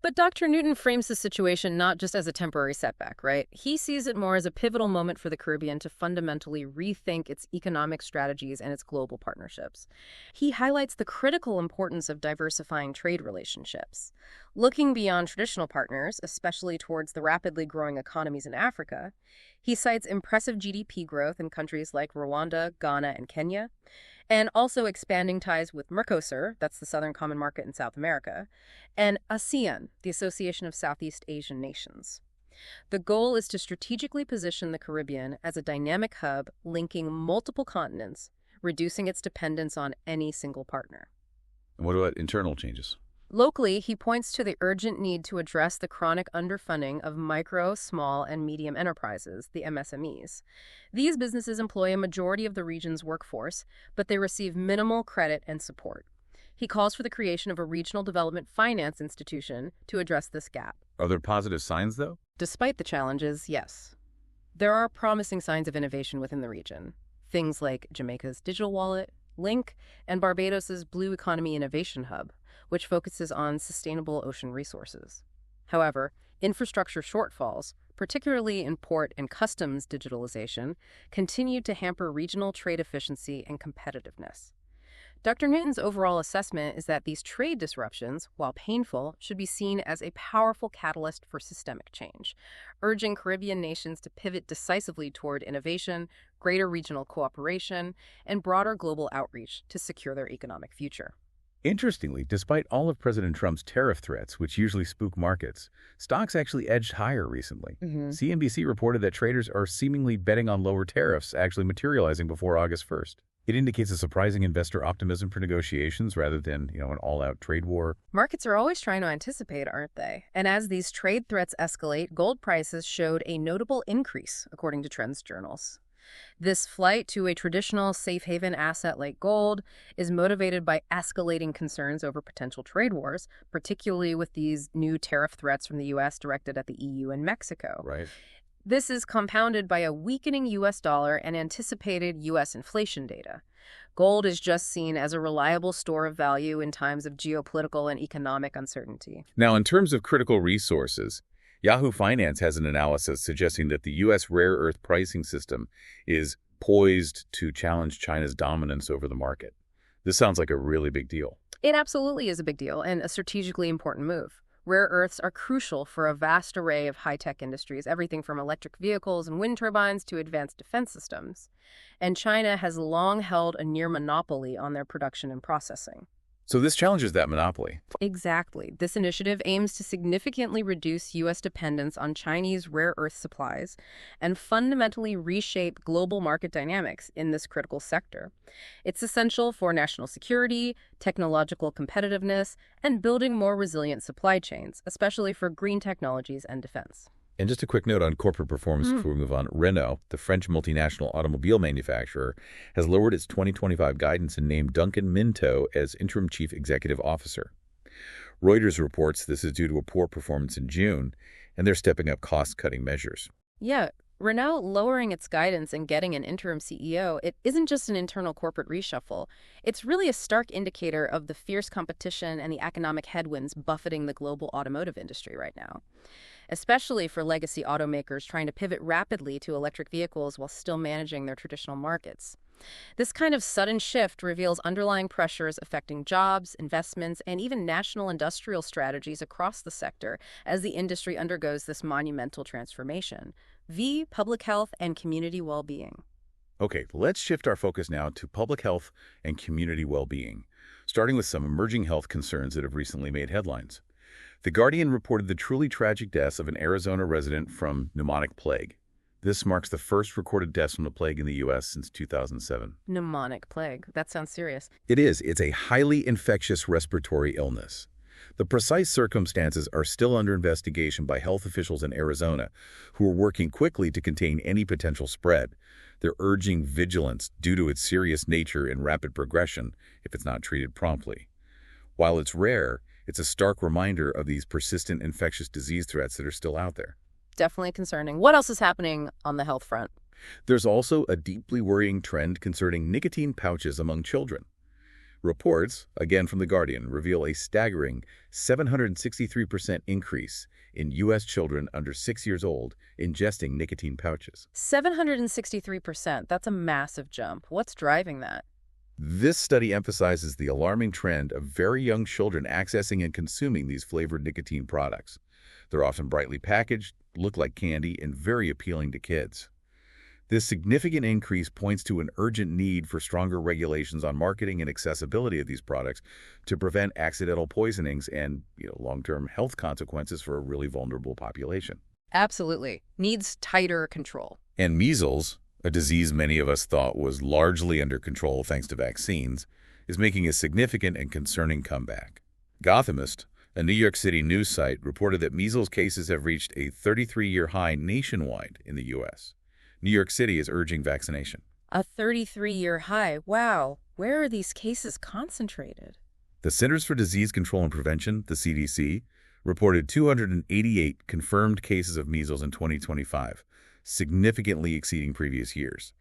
But Dr. Newton frames the situation not just as a temporary setback, right? He sees it more as a pivotal moment for the Caribbean to fundamentally rethink its economic strategies and its global partnerships. He highlights the critical importance of diversifying trade relationships. Looking beyond traditional partners, especially towards the rapidly growing economies in Africa, he cites impressive GDP growth in countries like Rwanda, Ghana, and Kenya, and also expanding ties with Mercosur, that's the Southern Common Market in South America, and ASEAN, the Association of Southeast Asian Nations. The goal is to strategically position the Caribbean as a dynamic hub linking multiple continents, reducing its dependence on any single partner. And what about internal changes? Locally, he points to the urgent need to address the chronic underfunding of micro, small, and medium enterprises, the MSMEs. These businesses employ a majority of the region's workforce, but they receive minimal credit and support. He calls for the creation of a regional development finance institution to address this gap. Are there positive signs, though? Despite the challenges, yes. There are promising signs of innovation within the region. Things like Jamaica's digital wallet, Link, and Barbados's Blue Economy Innovation Hub, which focuses on sustainable ocean resources. However, infrastructure shortfalls, particularly in port and customs digitalization, continue to hamper regional trade efficiency and competitiveness. Dr. Newton's overall assessment is that these trade disruptions, while painful, should be seen as a powerful catalyst for systemic change, urging Caribbean nations to pivot decisively toward innovation, greater regional cooperation, and broader global outreach to secure their economic future. Interestingly, despite all of President Trump's tariff threats, which usually spook markets, stocks actually edged higher recently. CNBC reported that traders are seemingly betting on lower tariffs actually materializing before August 1st. It indicates a surprising investor optimism for negotiations rather than, an all-out trade war. Markets are always trying to anticipate, aren't they? And as these trade threats escalate, gold prices showed a notable increase, according to trends journals. This flight to a traditional safe haven asset like gold is motivated by escalating concerns over potential trade wars, particularly with these new tariff threats from the U.S. directed at the EU and Mexico. Right. This is compounded by a weakening U.S. dollar and anticipated U.S. inflation data. Gold is just seen as a reliable store of value in times of geopolitical and economic uncertainty. Now, in terms of critical resources, Yahoo Finance has an analysis suggesting that the U.S. rare earth pricing system is poised to challenge China's dominance over the market. This sounds like a really big deal. It absolutely is a big deal and a strategically important move. Rare earths are crucial for a vast array of high-tech industries, everything from electric vehicles and wind turbines to advanced defense systems. And China has long held a near monopoly on their production and processing. So this challenges that monopoly. Exactly. This initiative aims to significantly reduce U.S. dependence on Chinese rare earth supplies and fundamentally reshape global market dynamics in this critical sector. It's essential for national security, technological competitiveness, and building more resilient supply chains, especially for green technologies and defense. And just a quick note on corporate performance before we move on. Renault, the French multinational automobile manufacturer, has lowered its 2025 guidance and named Duncan Minto as interim chief executive officer. Reuters reports this is due to a poor performance in June, and they're stepping up cost-cutting measures. Yeah, Renault lowering its guidance and getting an interim CEO, it isn't just an internal corporate reshuffle. It's really a stark indicator of the fierce competition and the economic headwinds buffeting the global automotive industry right now, especially for legacy automakers trying to pivot rapidly to electric vehicles while still managing their traditional markets. This kind of sudden shift reveals underlying pressures affecting jobs, investments, and even national industrial strategies across the sector as the industry undergoes this monumental transformation. V, public health and community well-being. Okay, let's shift our focus now to public health and community well-being, starting with some emerging health concerns that have recently made headlines. The Guardian reported the truly tragic deaths of an Arizona resident from pneumonic plague. This marks the first recorded deaths from the plague in the U.S. since 2007. Pneumonic plague. That sounds serious. It is. It's a highly infectious respiratory illness. The precise circumstances are still under investigation by health officials in Arizona, who are working quickly to contain any potential spread. They're urging vigilance due to its serious nature and rapid progression if it's not treated promptly. While it's rare, it's a stark reminder of these persistent infectious disease threats that are still out there. Definitely concerning. What else is happening on the health front? There's also a deeply worrying trend concerning nicotine pouches among children. Reports, again from The Guardian, reveal a staggering 763% increase in U.S. children under 6 years old ingesting nicotine pouches. 763%. That's a massive jump. What's driving that? This study emphasizes the alarming trend of very young children accessing and consuming these flavored nicotine products. They're often brightly packaged, look like candy, and very appealing to kids. This significant increase points to an urgent need for stronger regulations on marketing and accessibility of these products to prevent accidental poisonings and long-term health consequences for a really vulnerable population. Absolutely. Needs tighter control. And measles, a disease many of us thought was largely under control thanks to vaccines, is making a significant and concerning comeback. Gothamist, a New York City news site, reported that measles cases have reached a 33-year high nationwide in the U.S. New York City is urging vaccination. A 33-year high. Wow. Where are these cases concentrated? The Centers for Disease Control and Prevention, the CDC, reported 288 confirmed cases of measles in 2025, significantly exceeding previous years.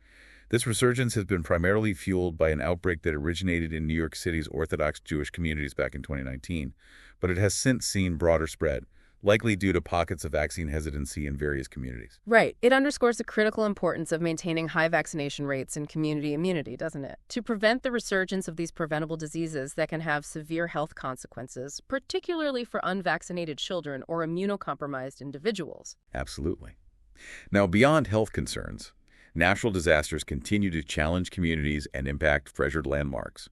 This resurgence has been primarily fueled by an outbreak that originated in New York City's Orthodox Jewish communities back in 2019, but it has since seen broader spread, likely due to pockets of vaccine hesitancy in various communities. Right. It underscores the critical importance of maintaining high vaccination rates and community immunity, doesn't it? To prevent the resurgence of these preventable diseases that can have severe health consequences, particularly for unvaccinated children or immunocompromised individuals. Absolutely. Now, beyond health concerns, natural disasters continue to challenge communities and impact treasured landmarks.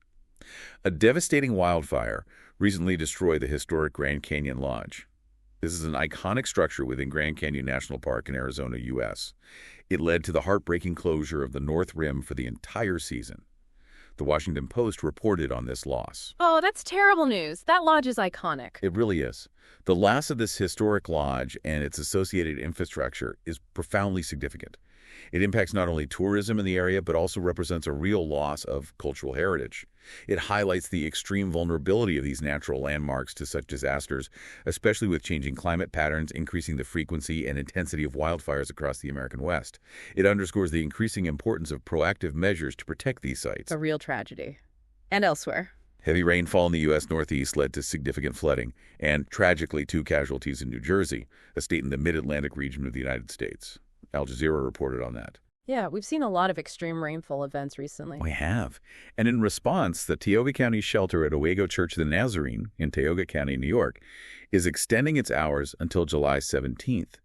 A devastating wildfire recently destroyed the historic Grand Canyon Lodge. This is an iconic structure within Grand Canyon National Park in Arizona, U.S. It led to the heartbreaking closure of the North Rim for the entire season. The Washington Post reported on this loss. Oh, that's terrible news. That lodge is iconic. It really is. The loss of this historic lodge and its associated infrastructure is profoundly significant. It impacts not only tourism in the area, but also represents a real loss of cultural heritage. It highlights the extreme vulnerability of these natural landmarks to such disasters, especially with changing climate patterns, increasing the frequency and intensity of wildfires across the American West. It underscores the increasing importance of proactive measures to protect these sites. A real tragedy. And elsewhere. Heavy rainfall in the U.S. Northeast led to significant flooding and, tragically, 2 casualties in New Jersey, a state in the mid-Atlantic region of the United States. Al Jazeera reported on that. Yeah, we've seen a lot of extreme rainfall events recently. We have. And in response, the Tioga County shelter at Owego Church of the Nazarene in Tioga County, New York, is extending its hours until July 17th.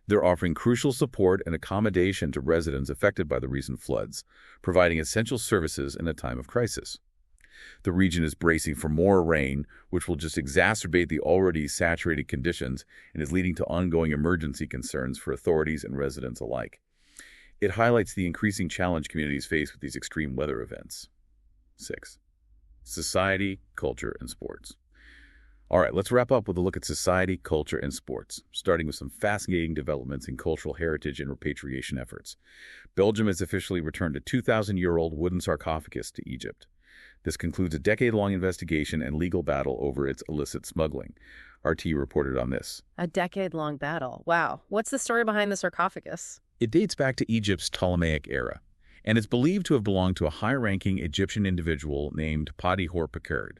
They're offering crucial support and accommodation to residents affected by the recent floods, providing essential services in a time of crisis. The region is bracing for more rain, which will just exacerbate the already saturated conditions and is leading to ongoing emergency concerns for authorities and residents alike. It highlights the increasing challenge communities face with these extreme weather events. 6. Society, culture, and sports. All right, let's wrap up with a look at society, culture, and sports, starting with some fascinating developments in cultural heritage and repatriation efforts. Belgium has officially returned a 2,000-year-old wooden sarcophagus to Egypt. This concludes a decade-long investigation and legal battle over its illicit smuggling. RT reported on this. A decade-long battle. Wow. What's the story behind the sarcophagus? It dates back to Egypt's Ptolemaic era, and it's believed to have belonged to a high-ranking Egyptian individual named Padi Horpakerd.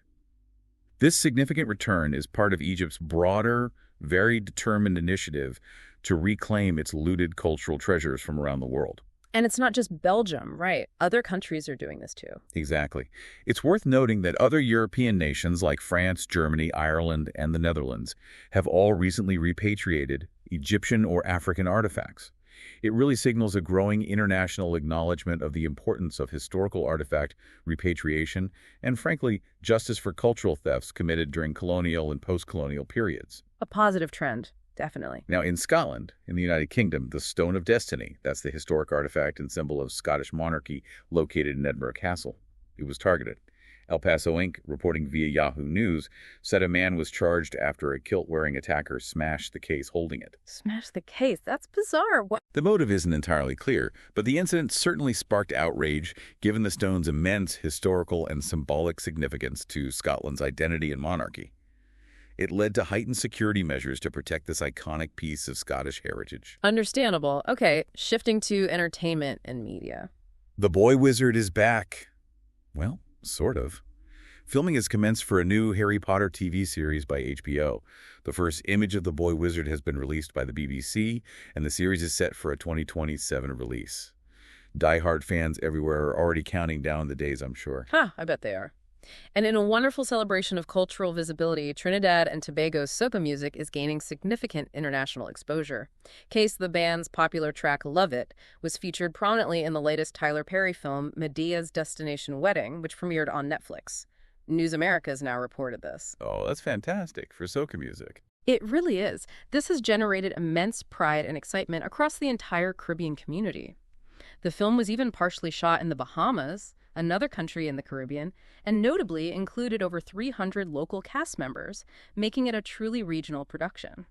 This significant return is part of Egypt's broader, very determined initiative to reclaim its looted cultural treasures from around the world. And it's not just Belgium, right? Other countries are doing this too. Exactly. It's worth noting that other European nations like France, Germany, Ireland, and the Netherlands have all recently repatriated Egyptian or African artifacts. It really signals a growing international acknowledgement of the importance of historical artifact repatriation and, frankly, justice for cultural thefts committed during colonial and post-colonial periods. A positive trend, definitely. Now, in Scotland, in the United Kingdom, the Stone of Destiny, that's the historic artifact and symbol of Scottish monarchy located in Edinburgh Castle, it was targeted. El Paso Inc., reporting via Yahoo News, said a man was charged after a kilt-wearing attacker smashed the case holding it. Smashed the case? That's bizarre. What? The motive isn't entirely clear, but the incident certainly sparked outrage given the stone's immense historical and symbolic significance to Scotland's identity and monarchy. It led to heightened security measures to protect this iconic piece of Scottish heritage. Understandable. Okay, shifting to entertainment and media. The Boy Wizard is back. Well, sort of. Filming has commenced for a new Harry Potter TV series by HBO. The first image of the Boy Wizard has been released by the BBC, and the series is set for a 2027 release. Die-hard fans everywhere are already counting down the days, I'm sure. I bet they are. And in a wonderful celebration of cultural visibility, Trinidad and Tobago's soca music is gaining significant international exposure. Case the band's popular track Love It was featured prominently in the latest Tyler Perry film Medea's Destination Wedding, which premiered on Netflix. News America has now reported this. Oh, that's fantastic for soca music. It really is. This has generated immense pride and excitement across the entire Caribbean community. The film was even partially shot in the Bahamas, another country in the Caribbean, and notably included over 300 local cast members, making it a truly regional production.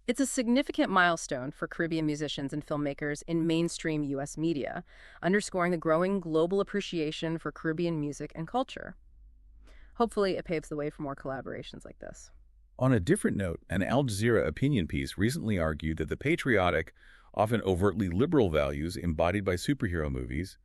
It's a significant milestone for Caribbean musicians and filmmakers in mainstream U.S. media, underscoring the growing global appreciation for Caribbean music and culture. Hopefully, it paves the way for more collaborations like this. On a different note, an Al Jazeera opinion piece recently argued that the patriotic, often overtly liberal values embodied by superhero movies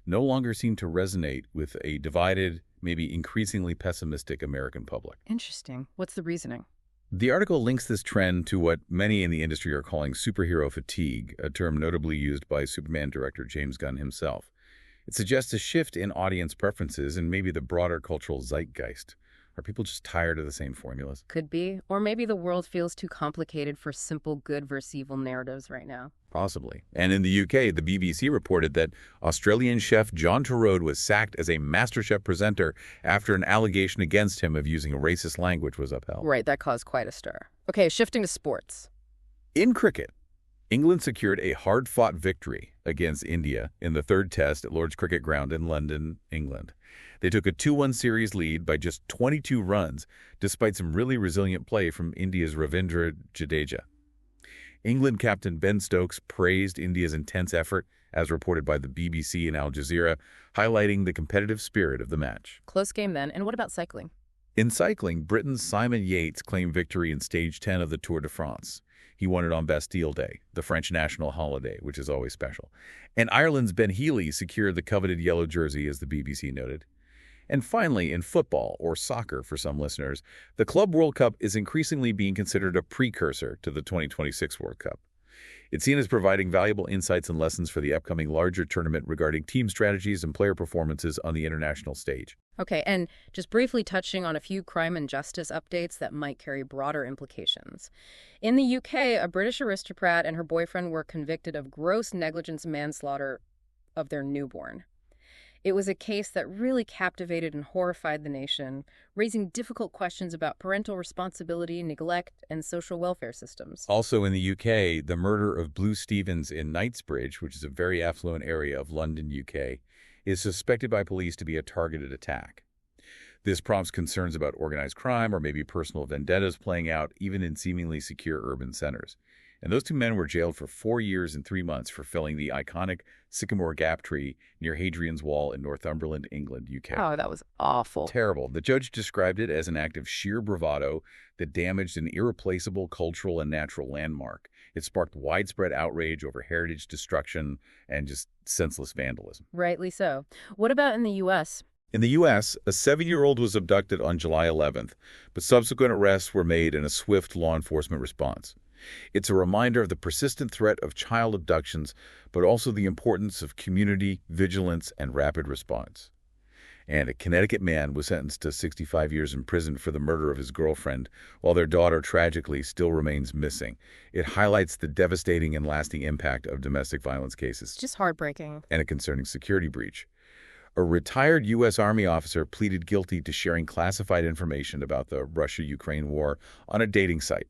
no longer seem to resonate with a divided, maybe increasingly pessimistic American public. Interesting. What's the reasoning? The article links this trend to what many in the industry are calling superhero fatigue, a term notably used by Superman director James Gunn himself. It suggests a shift in audience preferences and maybe the broader cultural zeitgeist. Are people just tired of the same formulas? Could be. Or maybe the world feels too complicated for simple good versus evil narratives right now. Possibly. And in the UK, the BBC reported that Australian chef John Turode was sacked as a MasterChef presenter after an allegation against him of using racist language was upheld. Right, that caused quite a stir. Okay, shifting to sports. In cricket, England secured a hard-fought victory against India in the third test at Lord's Cricket Ground in London, England. They took a 2-1 series lead by just 22 runs, despite some really resilient play from India's Ravindra Jadeja. England captain Ben Stokes praised India's intense effort, as reported by the BBC and Al Jazeera, highlighting the competitive spirit of the match. Close game then. And what about cycling? In cycling, Britain's Simon Yates claimed victory in Stage 10 of the Tour de France. He won it on Bastille Day, the French national holiday, which is always special. And Ireland's Ben Healy secured the coveted yellow jersey, as the BBC noted. And finally, in football, or soccer for some listeners, the Club World Cup is increasingly being considered a precursor to the 2026 World Cup. It's seen as providing valuable insights and lessons for the upcoming larger tournament regarding team strategies and player performances on the international stage. Okay, and just briefly touching on a few crime and justice updates that might carry broader implications. In the UK, a British aristocrat and her boyfriend were convicted of gross negligence manslaughter of their newborn. It was a case that really captivated and horrified the nation, raising difficult questions about parental responsibility, neglect, and social welfare systems. Also in the UK, the murder of Blue Stevens in Knightsbridge, which is a very affluent area of London, UK, is suspected by police to be a targeted attack. This prompts concerns about organized crime or maybe personal vendettas playing out even in seemingly secure urban centers. And those two men were jailed for 4 years and 3 months for felling the iconic Sycamore Gap tree near Hadrian's Wall in Northumberland, England, UK. Oh, that was awful. Terrible. The judge described it as an act of sheer bravado that damaged an irreplaceable cultural and natural landmark. It sparked widespread outrage over heritage destruction and just senseless vandalism. Rightly so. What about in the U.S.? In the U.S., a 7-year-old was abducted on July 11th, but subsequent arrests were made in a swift law enforcement response. It's a reminder of the persistent threat of child abductions, but also the importance of community, vigilance, and rapid response. And a Connecticut man was sentenced to 65 years in prison for the murder of his girlfriend, while their daughter tragically still remains missing. It highlights the devastating and lasting impact of domestic violence cases. Just heartbreaking. And a concerning security breach. A retired U.S. Army officer pleaded guilty to sharing classified information about the Russia-Ukraine war on a dating site.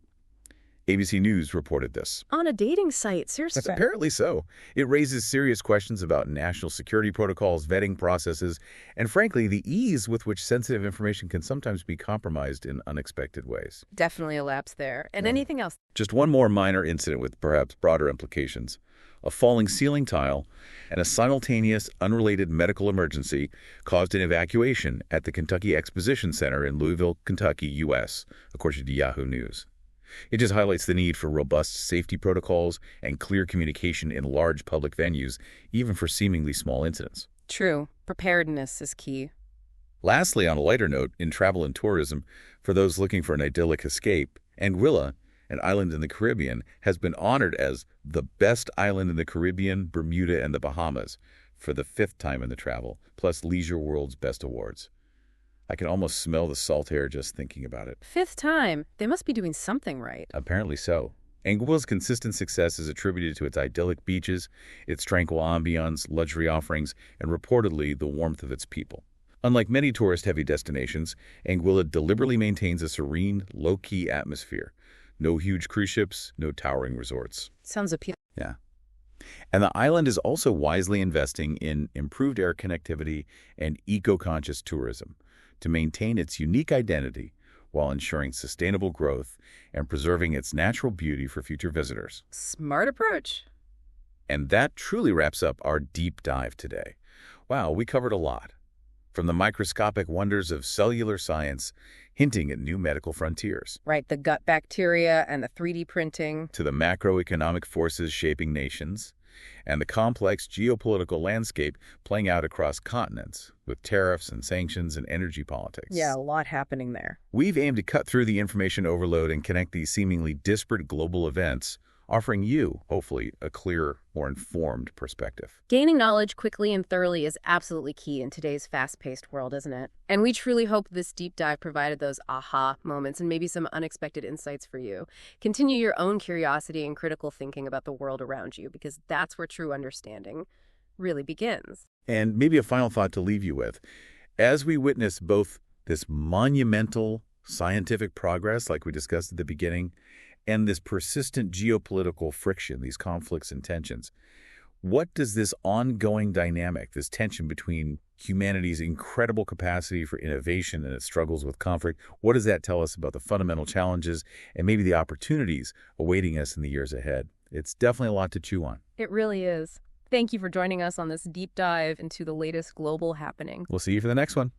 ABC News reported this. On a dating site, seriously? That's apparently so. It raises serious questions about national security protocols, vetting processes, and frankly, the ease with which sensitive information can sometimes be compromised in unexpected ways. Definitely a lapse there. And anything else? Just one more minor incident with perhaps broader implications. A falling ceiling tile and a simultaneous, unrelated medical emergency caused an evacuation at the Kentucky Exposition Center in Louisville, Kentucky, U.S., according to Yahoo News. It just highlights the need for robust safety protocols and clear communication in large public venues, even for seemingly small incidents. True. Preparedness is key. Lastly, on a lighter note, in travel and tourism, for those looking for an idyllic escape, Anguilla, an island in the Caribbean, has been honored as the best island in the Caribbean, Bermuda, and the Bahamas for the 5th time in the travel, plus Leisure World's Best Awards. I can almost smell the salt air just thinking about it. 5th time. They must be doing something right. Apparently so. Anguilla's consistent success is attributed to its idyllic beaches, its tranquil ambiance, luxury offerings, and reportedly the warmth of its people. Unlike many tourist-heavy destinations, Anguilla deliberately maintains a serene, low-key atmosphere. No huge cruise ships, no towering resorts. Sounds appealing. Yeah. And the island is also wisely investing in improved air connectivity and eco-conscious tourism to maintain its unique identity while ensuring sustainable growth and preserving its natural beauty for future visitors. Smart approach. And that truly wraps up our deep dive today. Wow, we covered a lot. From the microscopic wonders of cellular science, hinting at new medical frontiers. Right, the gut bacteria and the 3D printing. To the macroeconomic forces shaping nations, and the complex geopolitical landscape playing out across continents, with tariffs and sanctions and energy politics. Yeah, a lot happening there. We've aimed to cut through the information overload and connect these seemingly disparate global events, offering you, hopefully, a clearer, more informed perspective. Gaining knowledge quickly and thoroughly is absolutely key in today's fast-paced world, isn't it? And we truly hope this deep dive provided those aha moments and maybe some unexpected insights for you. Continue your own curiosity and critical thinking about the world around you, because that's where true understanding really begins. And maybe a final thought to leave you with. As we witness both this monumental scientific progress, like we discussed at the beginning, and this persistent geopolitical friction, these conflicts and tensions, what does this ongoing dynamic, this tension between humanity's incredible capacity for innovation and its struggles with conflict, what does that tell us about the fundamental challenges and maybe the opportunities awaiting us in the years ahead? It's definitely a lot to chew on. It really is. Thank you for joining us on this deep dive into the latest global happening. We'll see you for the next one.